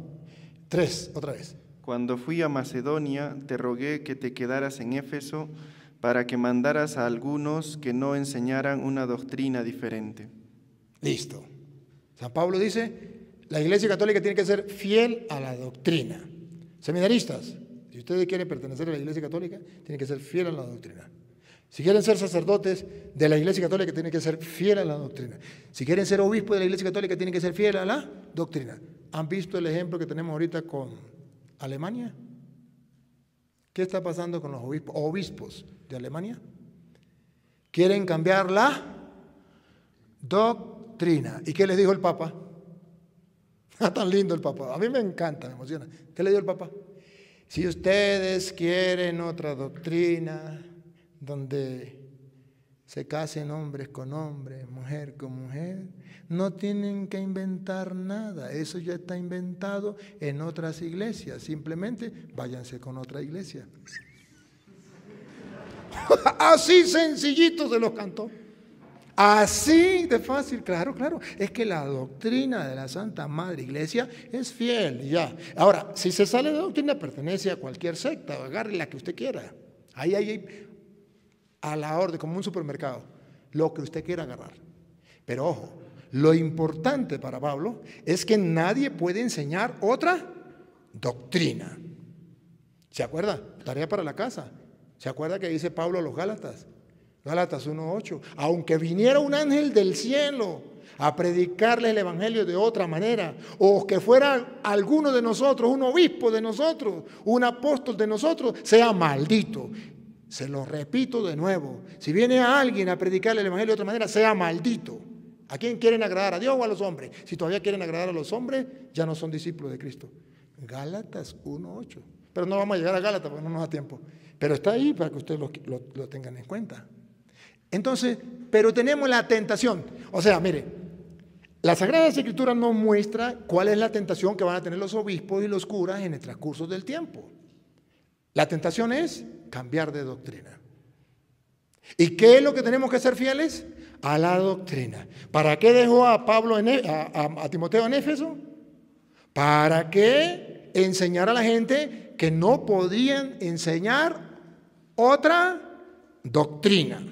3, otra vez. Cuando fui a Macedonia, te rogué que te quedaras en Éfeso para que mandaras a algunos que no enseñaran una doctrina diferente. Listo. San Pablo dice, la Iglesia Católica tiene que ser fiel a la doctrina. Seminaristas, si ustedes quieren pertenecer a la Iglesia Católica, tienen que ser fiel a la doctrina. Si quieren ser sacerdotes de la Iglesia Católica, tienen que ser fieles a la doctrina. Si quieren ser obispos de la Iglesia Católica, tienen que ser fieles a la doctrina. ¿Han visto el ejemplo que tenemos ahorita con Alemania? ¿Qué está pasando con los obispos de Alemania? Quieren cambiar la doctrina. ¿Y qué les dijo el Papa? Tan lindo el Papa. A mí me encanta, me emociona. ¿Qué le dijo el Papa? Si ustedes quieren otra doctrina donde se casen hombres con hombres, mujer con mujer, no tienen que inventar nada. Eso ya está inventado en otras iglesias. Simplemente váyanse con otra iglesia. Así sencillito se los cantó. Así de fácil, claro. Es que la doctrina de la Santa Madre Iglesia es fiel, ya. Ahora, si se sale de doctrina, pertenece a cualquier secta, agarre la que usted quiera. Ahí a la orden, como un supermercado, lo que usted quiera agarrar. Pero ojo, lo importante para Pablo es que nadie puede enseñar otra doctrina. ¿Se acuerda? Tarea para la casa. ¿Se acuerda que dice Pablo a los Gálatas? Gálatas 1:8. Aunque viniera un ángel del cielo a predicarles el evangelio de otra manera, o que fuera alguno de nosotros, un obispo de nosotros, un apóstol de nosotros, sea maldito. Se lo repito de nuevo. Si viene alguien a predicarle el evangelio de otra manera, sea maldito. ¿A quién quieren agradar? ¿A Dios o a los hombres? Si todavía quieren agradar a los hombres, ya no son discípulos de Cristo. Gálatas 1:8. Pero no vamos a llegar a Gálatas porque no nos da tiempo. Pero está ahí para que ustedes lo tengan en cuenta. Entonces, pero tenemos la tentación. O sea, mire, la Sagrada Escritura nos muestra cuál es la tentación que van a tener los obispos y los curas en el transcurso del tiempo. La tentación es cambiar de doctrina. ¿Y qué es lo que tenemos que ser fieles? A la doctrina. ¿Para qué dejó a Timoteo en Éfeso? Para que enseñara a la gente que no podían enseñar otra doctrina.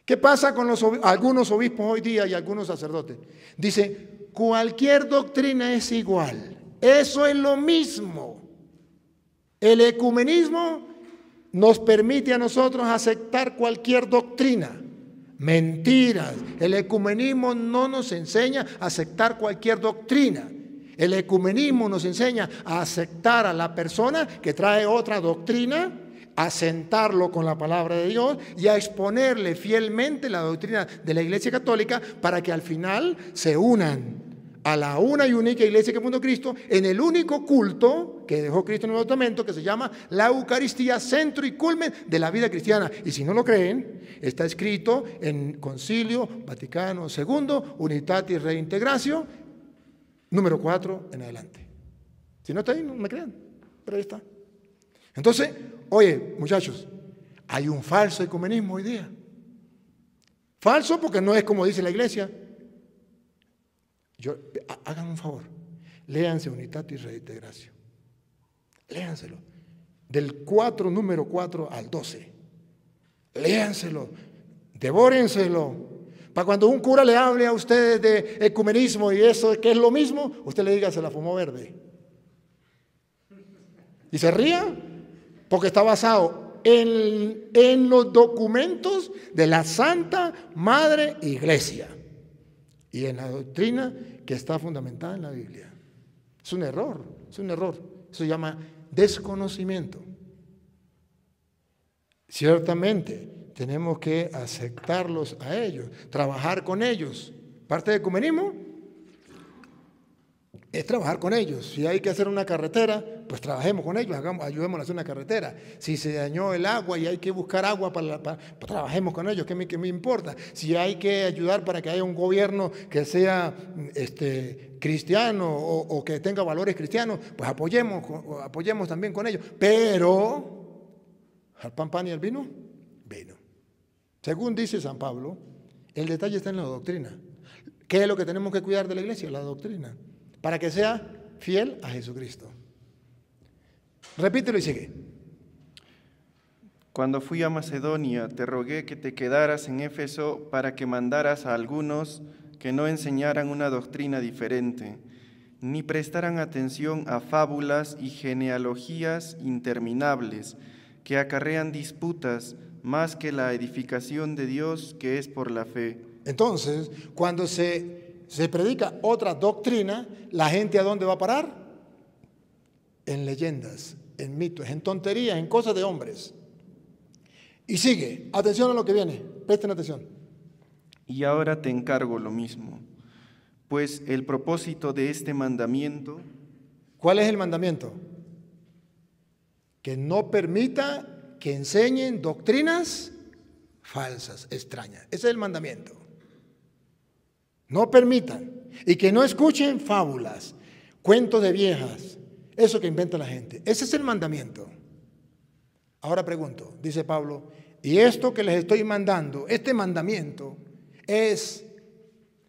¿Qué pasa con algunos obispos hoy día y algunos sacerdotes? Dice, cualquier doctrina es igual. Eso es lo mismo. El ecumenismo nos permite a nosotros aceptar cualquier doctrina. Mentiras. El ecumenismo no nos enseña a aceptar cualquier doctrina. El ecumenismo nos enseña a aceptar a la persona que trae otra doctrina, a sentarlo con la palabra de Dios y a exponerle fielmente la doctrina de la Iglesia Católica para que al final se unan a la una y única Iglesia que fundó Cristo en el único culto que dejó Cristo en el Nuevo Testamento, que se llama la Eucaristía, centro y culmen de la vida cristiana. Y si no lo creen, está escrito en Concilio Vaticano II, Unitatis Reintegratio, número 4 en adelante. Si no está ahí, no me crean, pero ahí está. Entonces, oye, muchachos, hay un falso ecumenismo hoy día. Falso porque no es como dice la Iglesia. Hagan un favor, léanse Unitatis Reintegratio. Léanselo. Del número 4 al 12. Léanselo, devórenselo. Para cuando un cura le hable a ustedes de ecumenismo y eso que es lo mismo, usted le diga, se la fumó verde. Y se ría. Porque está basado en los documentos de la Santa Madre Iglesia y en la doctrina que está fundamentada en la Biblia. Es un error, es un error. Eso se llama desconocimiento. Ciertamente tenemos que aceptarlos a ellos, trabajar con ellos. Parte del ecumenismo es trabajar con ellos. Si hay que hacer una carretera, pues trabajemos con ellos, ayudémosles a hacer una carretera. Si se dañó el agua y hay que buscar agua, pues trabajemos con ellos, ¿qué me importa? Si hay que ayudar para que haya un gobierno que sea cristiano o que tenga valores cristianos, pues apoyemos también con ellos. Pero, ¿al pan y al vino? Vino. Según dice San Pablo, el detalle está en la doctrina. ¿Qué es lo que tenemos que cuidar de la iglesia? La doctrina. Para que sea fiel a Jesucristo. Repítelo y sigue. Cuando fui a Macedonia, te rogué que te quedaras en Éfeso para que mandaras a algunos que no enseñaran una doctrina diferente, ni prestaran atención a fábulas y genealogías interminables que acarrean disputas más que la edificación de Dios que es por la fe. Entonces, cuando se predica otra doctrina, ¿la gente a dónde va a parar? En leyendas, en mitos, en tonterías, en cosas de hombres. Y sigue, atención a lo que viene, presten atención. Y ahora te encargo lo mismo, pues el propósito de este mandamiento... ¿Cuál es el mandamiento? Que no permita que enseñen doctrinas falsas, extrañas. Ese es el mandamiento. No permitan. Y que no escuchen fábulas, cuentos de viejas, eso que inventa la gente. Ese es el mandamiento. Ahora pregunto, dice Pablo, ¿y esto que les estoy mandando, este mandamiento, es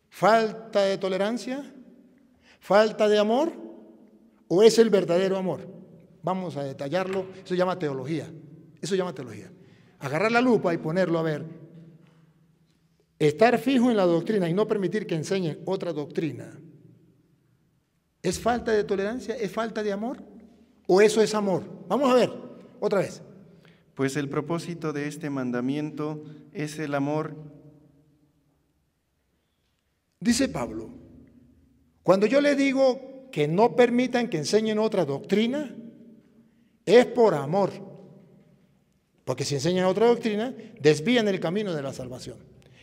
falta de tolerancia? ¿Falta de amor? ¿O es el verdadero amor? Vamos a detallarlo. Eso se llama teología. Eso se llama teología. Agarrar la lupa y ponerlo a ver. Estar fijo en la doctrina y no permitir que enseñen otra doctrina. ¿Es falta de tolerancia? ¿Es falta de amor? ¿O eso es amor? Vamos a ver, otra vez. Pues el propósito de este mandamiento es el amor. Dice Pablo, cuando yo le digo que no permitan que enseñen otra doctrina, es por amor. Porque si enseñan otra doctrina, desvían el camino de la salvación.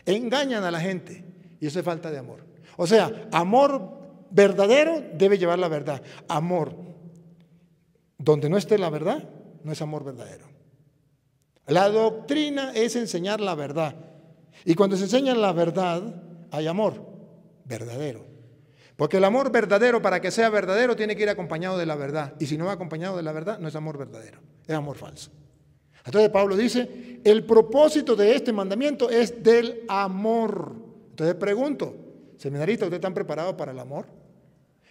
Engañan a la gente y eso es falta de amor. O sea, amor verdadero debe llevar la verdad. Amor donde no esté la verdad, no es amor verdadero. La doctrina es enseñar la verdad. Y cuando se enseña la verdad, hay amor verdadero. Porque el amor verdadero, para que sea verdadero, tiene que ir acompañado de la verdad. Y si no va acompañado de la verdad, no es amor verdadero, es amor falso. Entonces Pablo dice, el propósito de este mandamiento es del amor. Entonces pregunto, seminaristas, ¿ustedes están preparados para el amor?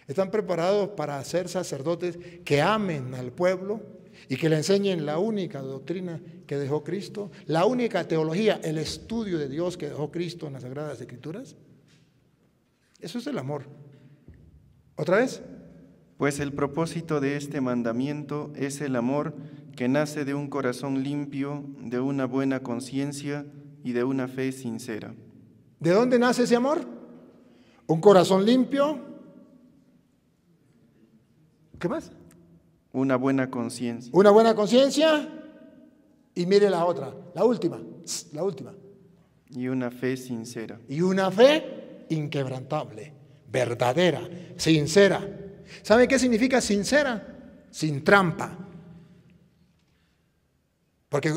¿Están preparados para ser sacerdotes que amen al pueblo y que le enseñen la única doctrina que dejó Cristo, la única teología, el estudio de Dios que dejó Cristo en las Sagradas Escrituras? Eso es el amor. ¿Otra vez? Pues el propósito de este mandamiento es el amor que nace de un corazón limpio, de una buena conciencia y de una fe sincera. ¿De dónde nace ese amor? Un corazón limpio. ¿Qué más? Una buena conciencia. Una buena conciencia. Y mire la otra, la última. Y una fe sincera. Y una fe inquebrantable, verdadera, sincera. ¿Sabe qué significa sincera? Sin trampa. Porque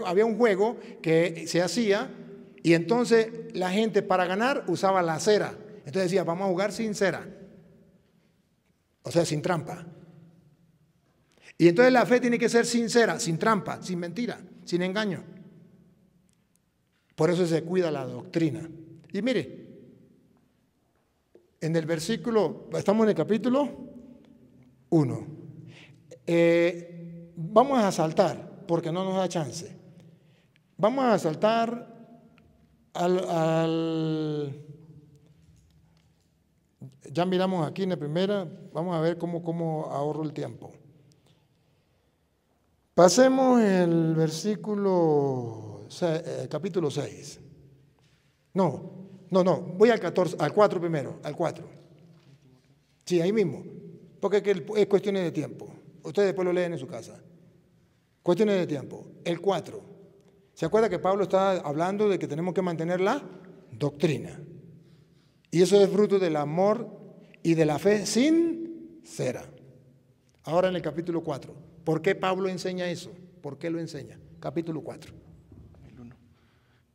había un juego que se hacía y entonces la gente para ganar usaba la cera. Entonces decía, vamos a jugar sin cera. O sea, sin trampa. Y entonces la fe tiene que ser sincera, sin trampa, sin mentira, sin engaño. Por eso se cuida la doctrina. Y mire, en el versículo, estamos en el capítulo 1. Vamos a saltar, porque no nos da chance. Vamos a saltar ya miramos aquí en la primera, vamos a ver cómo ahorro el tiempo. Pasemos el versículo, capítulo 6. No, voy al 14, al 4 primero, al 4. Sí, ahí mismo, porque es cuestiones de tiempo. Ustedes después lo leen en su casa. Cuestiones de tiempo. El 4. ¿Se acuerda que Pablo está hablando de que tenemos que mantener la doctrina? Y eso es fruto del amor y de la fe sincera. Ahora en el capítulo 4. ¿Por qué Pablo enseña eso? ¿Por qué lo enseña? Capítulo 4.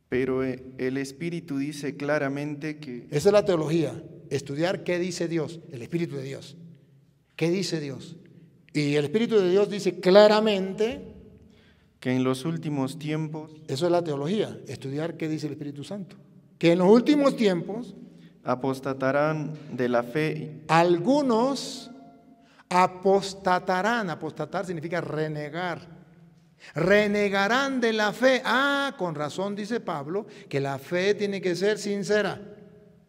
Pero el Espíritu dice claramente que... Esa es la teología. Estudiar qué dice Dios, el Espíritu de Dios. ¿Qué dice Dios? Y el Espíritu de Dios dice claramente... que en los últimos tiempos... Eso es la teología, estudiar qué dice el Espíritu Santo. Que en los últimos tiempos... apostatarán de la fe. Algunos apostatarán. Apostatar significa renegar. Renegarán de la fe. Con razón dice Pablo que la fe tiene que ser sincera.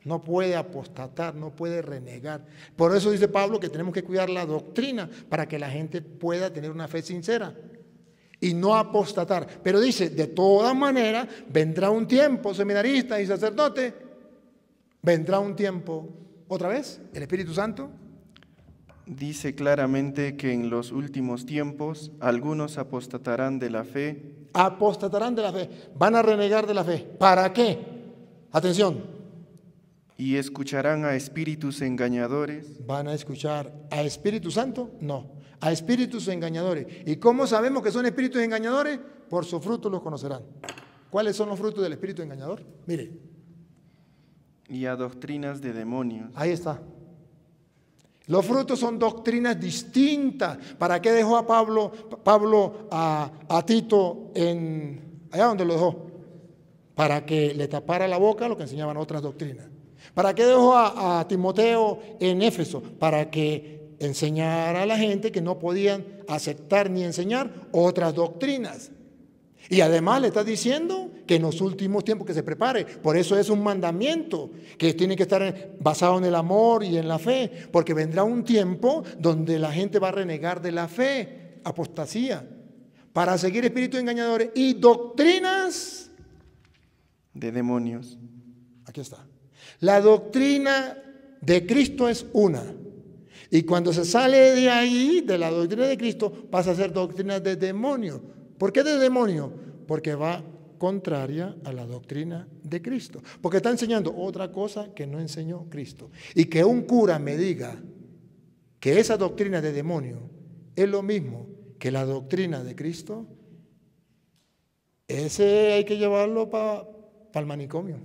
No puede apostatar, no puede renegar. Por eso dice Pablo que tenemos que cuidar la doctrina para que la gente pueda tener una fe sincera y no apostatar. Pero dice, de todas maneras, vendrá un tiempo, seminaristas y sacerdotes, vendrá un tiempo, otra vez, el Espíritu Santo. Dice claramente que en los últimos tiempos algunos apostatarán de la fe. Apostatarán de la fe, van a renegar de la fe. ¿Para qué? Atención. Y escucharán a espíritus engañadores. ¿Van a escuchar a Espíritu Santo? No, a espíritus engañadores. ¿Y cómo sabemos que son espíritus engañadores? Por sus frutos los conocerán. ¿Cuáles son los frutos del espíritu engañador? Mire. Y a doctrinas de demonios. Ahí está. Los frutos son doctrinas distintas. ¿Para qué dejó a Pablo a Tito allá donde lo dejó? Para que le tapara la boca lo que enseñaban otras doctrinas. ¿Para qué dejó a Timoteo en Éfeso? Para que enseñara a la gente que no podían aceptar ni enseñar otras doctrinas. Y además le está diciendo que en los últimos tiempos que se prepare. Por eso es un mandamiento que tiene que estar basado en el amor y en la fe. Porque vendrá un tiempo donde la gente va a renegar de la fe, apostasía. para seguir espíritus engañadores y doctrinas de demonios. Aquí está. La doctrina de Cristo es una. Y cuando se sale de ahí, de la doctrina de Cristo, pasa a ser doctrina de demonio. ¿Por qué de demonio? Porque va contraria a la doctrina de Cristo. Porque está enseñando otra cosa que no enseñó Cristo. Y que un cura me diga que esa doctrina de demonio es lo mismo que la doctrina de Cristo, ese hay que llevarlo para el manicomio.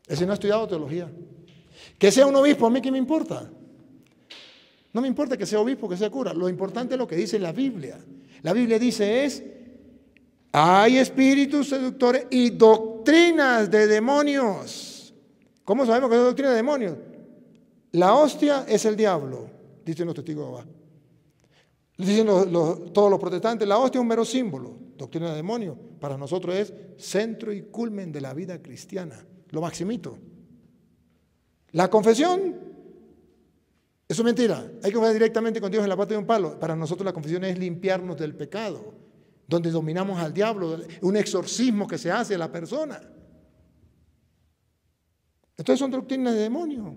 Ese no ha estudiado teología. Que sea un obispo, ¿a mí qué me importa? No me importa que sea obispo, que sea cura. Lo importante es lo que dice la Biblia. La Biblia dice hay espíritus seductores y doctrinas de demonios. ¿Cómo sabemos que es doctrina de demonios? La hostia es el diablo, dicen los testigos de Jehová. Dicen todos los protestantes, la hostia es un mero símbolo. Doctrina de demonios para nosotros es centro y culmen de la vida cristiana, lo maximito. La confesión, eso es mentira. Hay que confesar directamente con Dios en la pata de un palo. Para nosotros la confesión es limpiarnos del pecado, donde dominamos al diablo, un exorcismo que se hace a la persona. Entonces son doctrinas de demonio.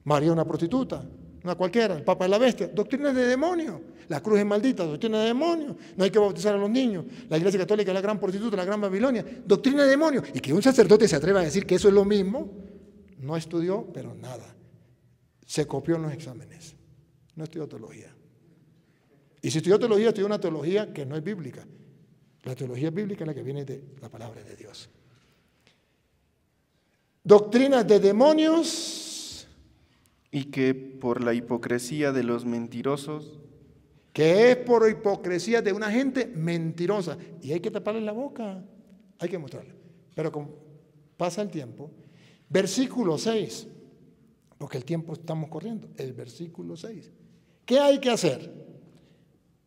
María una prostituta, una cualquiera, el Papa es la bestia, doctrinas de demonio. La cruz es maldita, doctrina de demonio. No hay que bautizar a los niños. La Iglesia Católica es la gran prostituta, la gran Babilonia, doctrina de demonio. Y que un sacerdote se atreva a decir que eso es lo mismo, no estudió, pero nada. Se copió en los exámenes. No estudió teología. Y si estudió teología, estudió una teología que no es bíblica. La teología bíblica es la que viene de la palabra de Dios. Doctrinas de demonios. Y que por la hipocresía de los mentirosos. Que es por hipocresía de una gente mentirosa. Y hay que taparle la boca. Hay que mostrarle. Pero como pasa el tiempo. Versículo 6. Porque el tiempo estamos corriendo. El versículo 6. ¿Qué hay que hacer?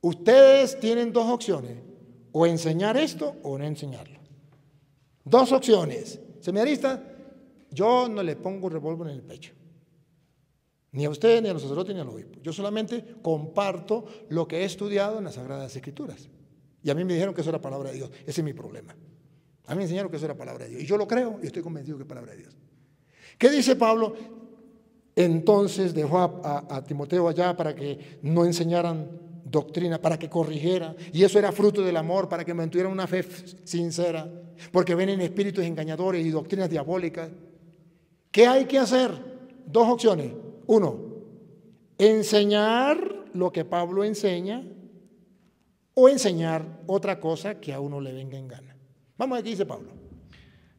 Ustedes tienen dos opciones. O enseñar esto o no enseñarlo. Dos opciones. Seminarista, yo no le pongo un revólver en el pecho. Ni a usted, ni a los sacerdotes, ni al obispo. Yo solamente comparto lo que he estudiado en las Sagradas Escrituras. Y a mí me dijeron que eso era palabra de Dios. Ese es mi problema. A mí me enseñaron que eso era palabra de Dios. Y yo lo creo y estoy convencido que es palabra de Dios. ¿Qué dice Pablo? Entonces dejó a Timoteo allá para que no enseñaran doctrina, para que corrigiera. Y eso era fruto del amor, para que mantuvieran una fe sincera. Porque vienen espíritus engañadores y doctrinas diabólicas. ¿Qué hay que hacer? Dos opciones. Uno, enseñar lo que Pablo enseña o enseñar otra cosa que a uno le venga en gana. Vamos a ver qué dice Pablo.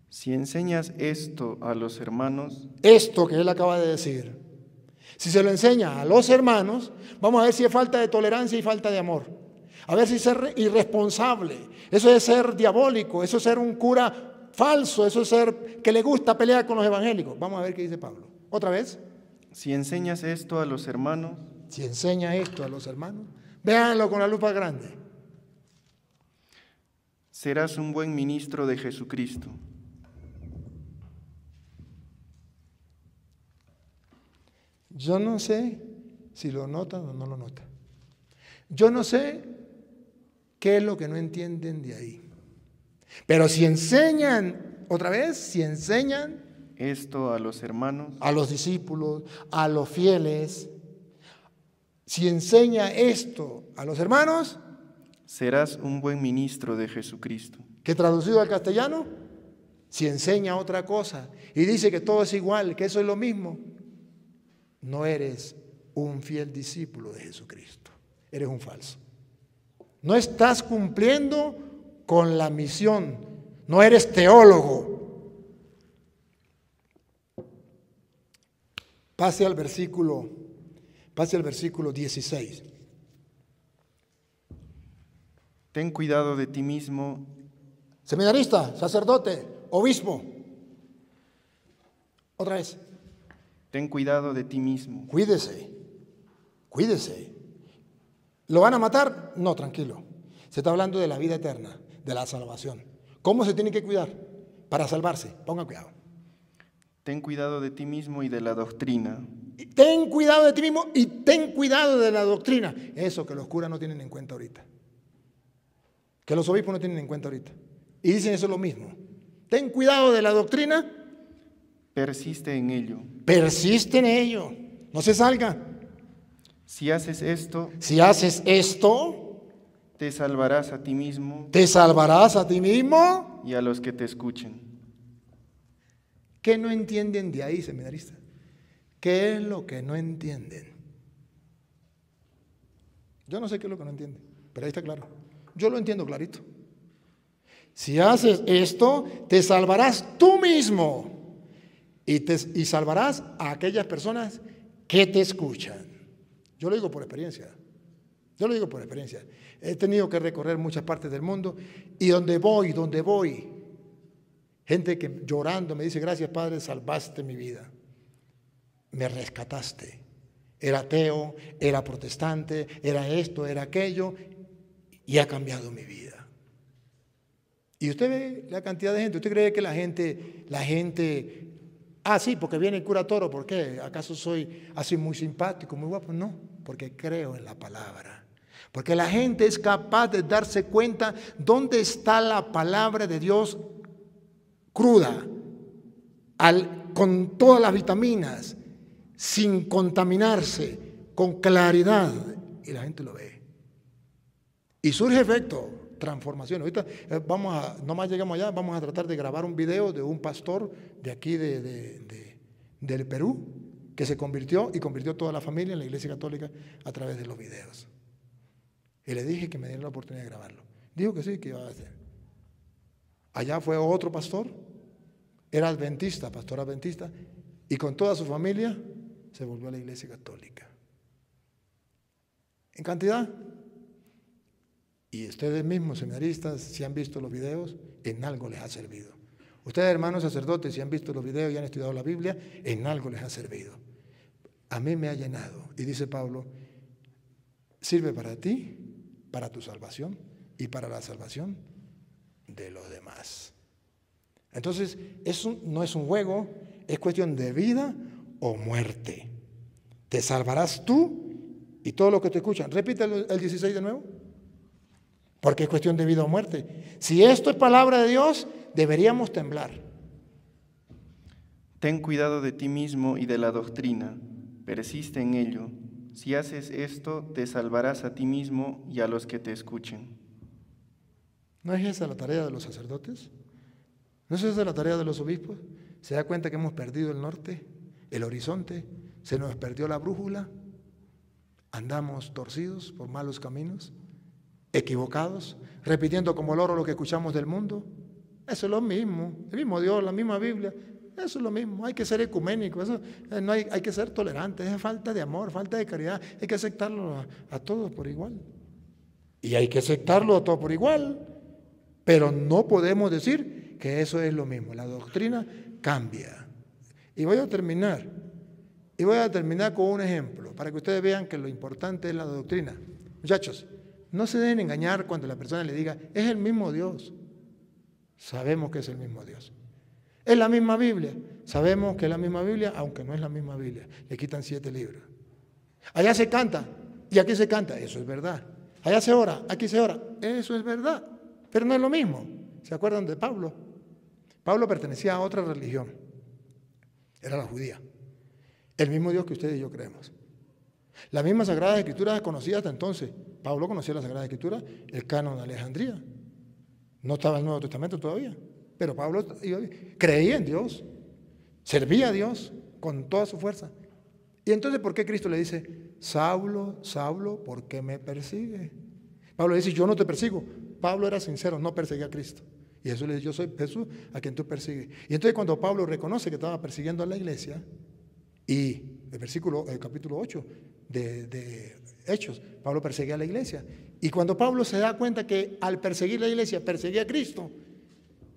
Si enseñas esto a los hermanos. Esto que él acaba de decir. Si se lo enseña a los hermanos, vamos a ver si es falta de tolerancia y falta de amor. A ver si es ser irresponsable. Eso es ser diabólico, eso es ser un cura falso, eso es ser que le gusta pelear con los evangélicos. Vamos a ver qué dice Pablo. Otra vez. Si enseñas esto a los hermanos. Si enseña esto a los hermanos, véanlo con la lupa grande. Serás un buen ministro de Jesucristo. Yo no sé si lo nota o no lo nota. Yo no sé qué es lo que no entienden de ahí. Pero si enseñan, otra vez, si enseñan esto a los hermanos, a los discípulos, a los fieles, si enseña esto a los hermanos, serás un buen ministro de Jesucristo. Que traducido al castellano, si enseña otra cosa y dice que todo es igual, que eso es lo mismo, no eres un fiel discípulo de Jesucristo, eres un falso. No estás cumpliendo con la misión, no eres teólogo. Pase al versículo 16. Ten cuidado de ti mismo. Seminarista, sacerdote, obispo. Otra vez. Ten cuidado de ti mismo. Cuídese, cuídese. ¿Lo van a matar? No, tranquilo. Se está hablando de la vida eterna, de la salvación. ¿Cómo se tiene que cuidar? Para salvarse, ponga cuidado. Ten cuidado de ti mismo y de la doctrina. Ten cuidado de ti mismo y ten cuidado de la doctrina. Eso que los curas no tienen en cuenta ahorita. que los obispos no tienen en cuenta ahorita. Y dicen eso lo mismo. Ten cuidado de la doctrina. Persiste en ello. Persiste en ello. No se salga. Si haces esto, te salvarás a ti mismo. Te salvarás a ti mismo. Y a los que te escuchen. ¿Qué no entienden de ahí, seminaristas? ¿Qué es lo que no entienden? Yo no sé qué es lo que no entienden, pero ahí está claro. Yo lo entiendo clarito. Si haces esto, te salvarás tú mismo y salvarás a aquellas personas que te escuchan. Yo lo digo por experiencia. He tenido que recorrer muchas partes del mundo y donde voy, gente que llorando me dice, gracias Padre, salvaste mi vida. Me rescataste. Era ateo, era protestante, era esto, era aquello, y ha cambiado mi vida. Y usted ve la cantidad de gente, usted cree que la gente, sí, porque viene el cura Toro, ¿por qué? ¿Acaso soy así muy simpático, muy guapo? No, porque creo en la palabra. Porque la gente es capaz de darse cuenta dónde está la palabra de Dios cruda, con todas las vitaminas, sin contaminarse, con claridad, y la gente lo ve. Y surge efecto, transformación. Ahorita nomás llegamos allá, vamos a tratar de grabar un video de un pastor de aquí del Perú, que se convirtió y convirtió toda la familia en la Iglesia Católica a través de los videos. Y le dije que me diera la oportunidad de grabarlo. Dijo que sí, que iba a hacer. Allá fue otro pastor, era adventista, pastor adventista, y con toda su familia se volvió a la Iglesia Católica. En cantidad. Y ustedes mismos, seminaristas, si han visto los videos, en algo les ha servido. Ustedes, hermanos sacerdotes, si han visto los videos y han estudiado la Biblia, en algo les ha servido. A mí me ha llenado. Y dice Pablo, sirve para ti, para tu salvación y para la salvación de los demás. Entonces, eso no es un juego, es cuestión de vida o muerte. Te salvarás tú y todos los que te escuchan. Repite el 16 de nuevo. Porque es cuestión de vida o muerte. Si esto es palabra de Dios, deberíamos temblar. Ten cuidado de ti mismo y de la doctrina. Persiste en ello. Si haces esto, te salvarás a ti mismo y a los que te escuchen. ¿No es esa la tarea de los sacerdotes? ¿No es esa la tarea de los obispos? ¿Se da cuenta que hemos perdido el norte, el horizonte? ¿Se nos perdió la brújula? ¿Andamos torcidos por malos caminos? ¿Equivocados? ¿Repitiendo como loro lo que escuchamos del mundo? Eso es lo mismo. El mismo Dios, la misma Biblia. Eso es lo mismo. Hay que ser ecuménico. Hay que ser tolerante. Es falta de amor, falta de caridad. Hay que aceptarlo a todos por igual. Y hay que aceptarlo a todos por igual. Pero no podemos decir que eso es lo mismo. La doctrina cambia. Y voy a terminar con un ejemplo, para que ustedes vean que lo importante es la doctrina. Muchachos, no se deben engañar cuando la persona le diga, es el mismo Dios. Sabemos que es el mismo Dios. Es la misma Biblia. Sabemos que es la misma Biblia, aunque no es la misma Biblia. Le quitan 7 libros. Allá se canta y aquí se canta. Eso es verdad. Allá se ora, aquí se ora. Eso es verdad. Pero no es lo mismo. ¿Se acuerdan de Pablo? Pablo pertenecía a otra religión. Era la judía. El mismo Dios que ustedes y yo creemos. La misma Sagrada Escritura conocida hasta entonces. Pablo conocía la Sagrada Escritura, el canon de Alejandría. No estaba el Nuevo Testamento todavía. Pero Pablo creía en Dios. Servía a Dios con toda su fuerza. Y entonces, ¿por qué Cristo le dice, Saulo, Saulo, ¿por qué me persigue? Pablo le dice, yo no te persigo. Pablo era sincero, no perseguía a Cristo. Y Jesús le dice, yo soy Jesús a quien tú persigues. Y entonces cuando Pablo reconoce que estaba persiguiendo a la iglesia, y el capítulo 8 de Hechos, Pablo perseguía a la iglesia. Y cuando Pablo se da cuenta que al perseguir la iglesia perseguía a Cristo,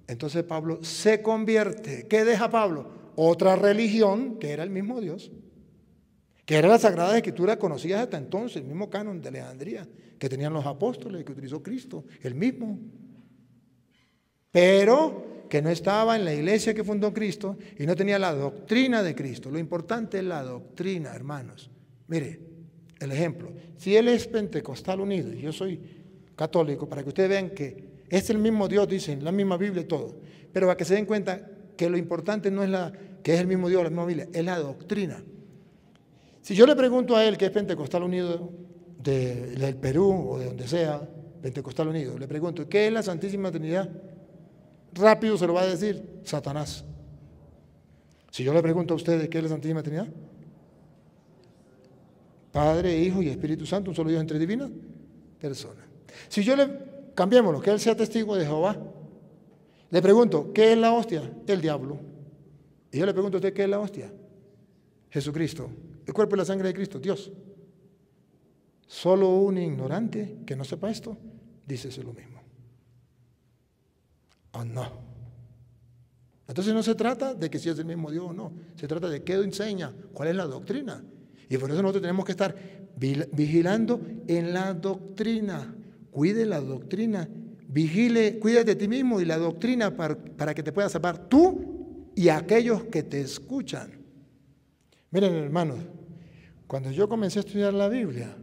entonces Pablo se convierte. ¿Qué deja Pablo? Otra religión que era el mismo Dios, que era la Sagrada Escritura conocida hasta entonces, el mismo canon de Alejandría, que tenían los apóstoles, que utilizó Cristo, el mismo. Pero que no estaba en la iglesia que fundó Cristo y no tenía la doctrina de Cristo. Lo importante es la doctrina, hermanos. Mire, el ejemplo. Si él es pentecostal unido y yo soy católico, para que ustedes vean que es el mismo Dios, dicen, la misma Biblia y todo. Pero para que se den cuenta que lo importante no es que es el mismo Dios, la misma Biblia, es la doctrina. Si yo le pregunto a él, que es Pentecostal Unido del Perú o de donde sea, Pentecostal Unido, le pregunto, ¿qué es la Santísima Trinidad? Rápido se lo va a decir Satanás. Si yo le pregunto a ustedes, ¿qué es la Santísima Trinidad? Padre, Hijo y Espíritu Santo, un solo Dios en tres divinas personas. Si yo cambiémoslo, que él sea testigo de Jehová, le pregunto, ¿qué es la hostia? El diablo. Y yo le pregunto a usted, ¿qué es la hostia? Jesucristo. El cuerpo y la sangre de Cristo, Dios. Solo un ignorante que no sepa esto, dice eso lo mismo. ¿O no? Entonces no se trata de que si es el mismo Dios o no, se trata de qué enseña, cuál es la doctrina. Y por eso nosotros tenemos que estar vigilando en la doctrina. Cuide la doctrina, vigile, cuídate de ti mismo y la doctrina para que te puedas salvar tú y aquellos que te escuchan. Miren, hermanos, cuando yo comencé a estudiar la Biblia,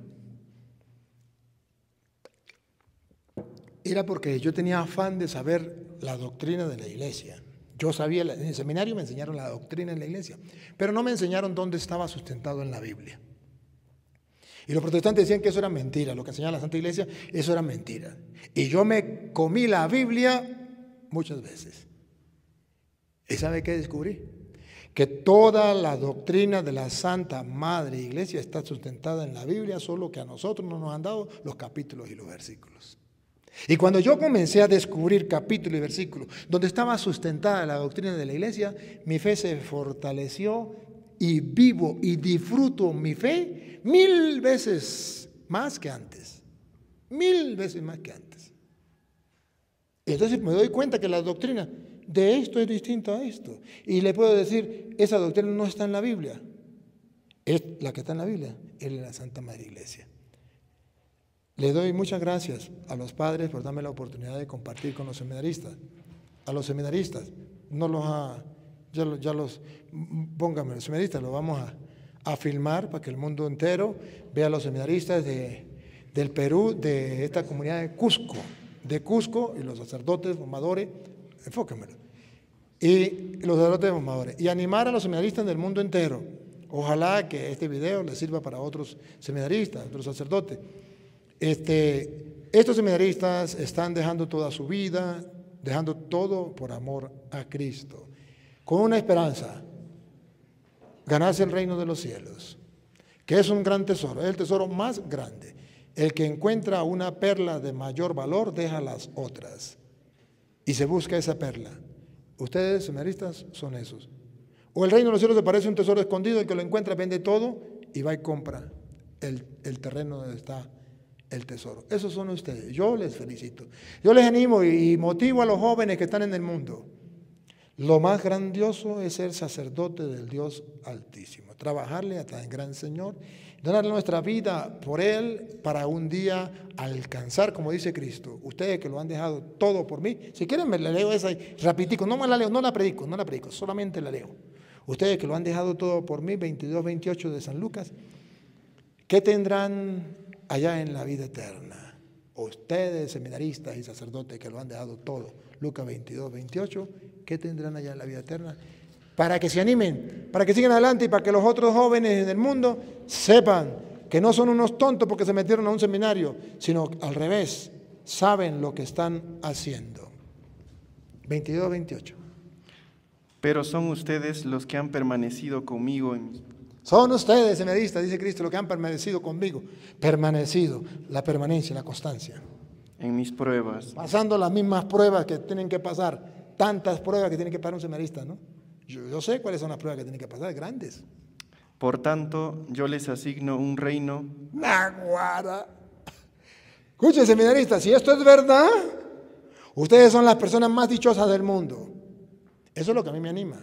era porque yo tenía afán de saber la doctrina de la iglesia. Yo sabía, en el seminario me enseñaron la doctrina en la iglesia, pero no me enseñaron dónde estaba sustentado en la Biblia. Y los protestantes decían que eso era mentira, lo que enseñaba la Santa Iglesia, eso era mentira. Y yo me comí la Biblia muchas veces. ¿Y sabe qué descubrí? Que toda la doctrina de la Santa Madre Iglesia está sustentada en la Biblia, solo que a nosotros no nos han dado los capítulos y los versículos. Y cuando yo comencé a descubrir capítulos y versículos donde estaba sustentada la doctrina de la iglesia, mi fe se fortaleció y vivo y disfruto mi fe 1000 veces más que antes. 1000 veces más que antes. Y entonces me doy cuenta que la doctrina de esto es distinta a esto. Y le puedo decir, esa doctrina no está en la Biblia. Es la que está en la Biblia, es la Santa Madre Iglesia. Le doy muchas gracias a los padres por darme la oportunidad de compartir con los seminaristas. A los seminaristas, póngame, los seminaristas, los vamos a filmar para que el mundo entero vea a los seminaristas del Perú, de esta comunidad de Cusco, y los sacerdotes formadores, enfóquenmelo, y los sacerdotes formadores, y animar a los seminaristas del mundo entero. Ojalá que este video les sirva para otros seminaristas, otros sacerdotes. Estos seminaristas están dejando toda su vida, dejando todo por amor a Cristo, con una esperanza, ganarse el reino de los cielos, que es un gran tesoro, es el tesoro más grande. El que encuentra una perla de mayor valor deja las otras y se busca esa perla. Ustedes, seminaristas, son esos. O el reino de los cielos te parece un tesoro escondido, el que lo encuentra vende todo y va y compra el terreno donde está el tesoro. Esos son ustedes. Yo les felicito. Yo les animo y motivo a los jóvenes que están en el mundo. Lo más grandioso es ser sacerdote del Dios Altísimo, trabajarle hasta el gran Señor, donar nuestra vida por Él para un día alcanzar, como dice Cristo, ustedes que lo han dejado todo por mí. Si quieren me la leo esa ahí, rapidito, no me la leo, no la predico, solamente la leo. Ustedes que lo han dejado todo por mí, 22-28 de San Lucas, ¿qué tendrán allá en la vida eterna? Ustedes, seminaristas y sacerdotes que lo han dejado todo, Lucas 22-28, ¿qué tendrán allá en la vida eterna? Para que se animen, para que sigan adelante y para que los otros jóvenes del mundo sepan que no son unos tontos porque se metieron a un seminario, sino al revés, saben lo que están haciendo. 22-28. Pero son ustedes los que han permanecido conmigo en mis... Son ustedes, seminaristas, dice Cristo, los que han permanecido conmigo. Permanecido, la permanencia, la constancia. En mis pruebas. Pasando las mismas pruebas que tienen que pasar, tantas pruebas que tienen que pasar un seminarista, ¿no? Yo sé cuáles son las pruebas que tienen que pasar, grandes. Por tanto, yo les asigno un reino. ¡Naguara! Escuchen, seminaristas, si esto es verdad, ustedes son las personas más dichosas del mundo. Eso es lo que a mí me anima.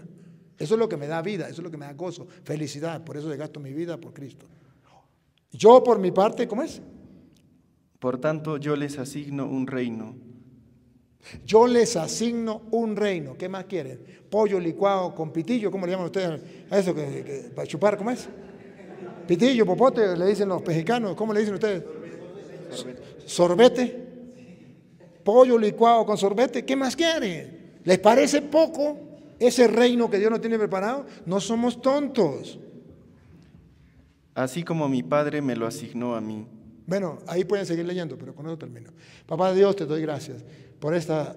Eso es lo que me da vida, eso es lo que me da gozo, felicidad. Por eso gasto mi vida por Cristo. Yo, por mi parte, ¿cómo es? Por tanto, yo les asigno un reino. Yo les asigno un reino. ¿Qué más quieren? Pollo licuado con pitillo, ¿cómo le llaman ustedes a eso para chupar? ¿Cómo es? Pitillo, popote, le dicen los mexicanos. ¿Cómo le dicen ustedes? Sorbete. pollo licuado con sorbete, ¿qué más quiere? ¿Les parece poco ese reino que Dios nos tiene preparado? No somos tontos. Así como mi Padre me lo asignó a mí. Bueno, ahí pueden seguir leyendo, pero con eso termino. Papá Dios, te doy gracias por esta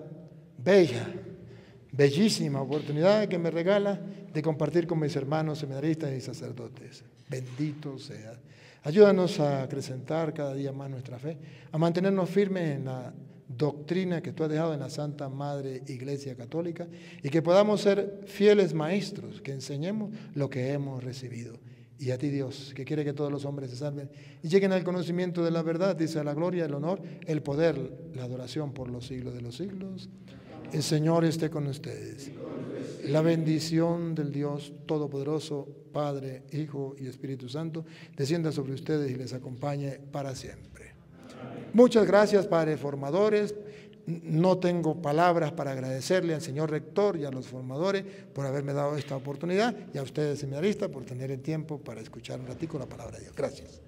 bellísima oportunidad que me regala de compartir con mis hermanos seminaristas y sacerdotes. Bendito sea. Ayúdanos a acrecentar cada día más nuestra fe, a mantenernos firmes en la doctrina que tú has dejado en la Santa Madre Iglesia Católica y que podamos ser fieles maestros, que enseñemos lo que hemos recibido. Y a ti, Dios, que quiere que todos los hombres se salven y lleguen al conocimiento de la verdad, dice la gloria, el honor, el poder, la adoración por los siglos de los siglos. El Señor esté con ustedes. La bendición del Dios Todopoderoso, Padre, Hijo y Espíritu Santo, descienda sobre ustedes y les acompañe para siempre. Muchas gracias, padres formadores. No tengo palabras para agradecerle al señor rector y a los formadores por haberme dado esta oportunidad y a ustedes, seminaristas, por tener el tiempo para escuchar un ratico la palabra de Dios. Gracias.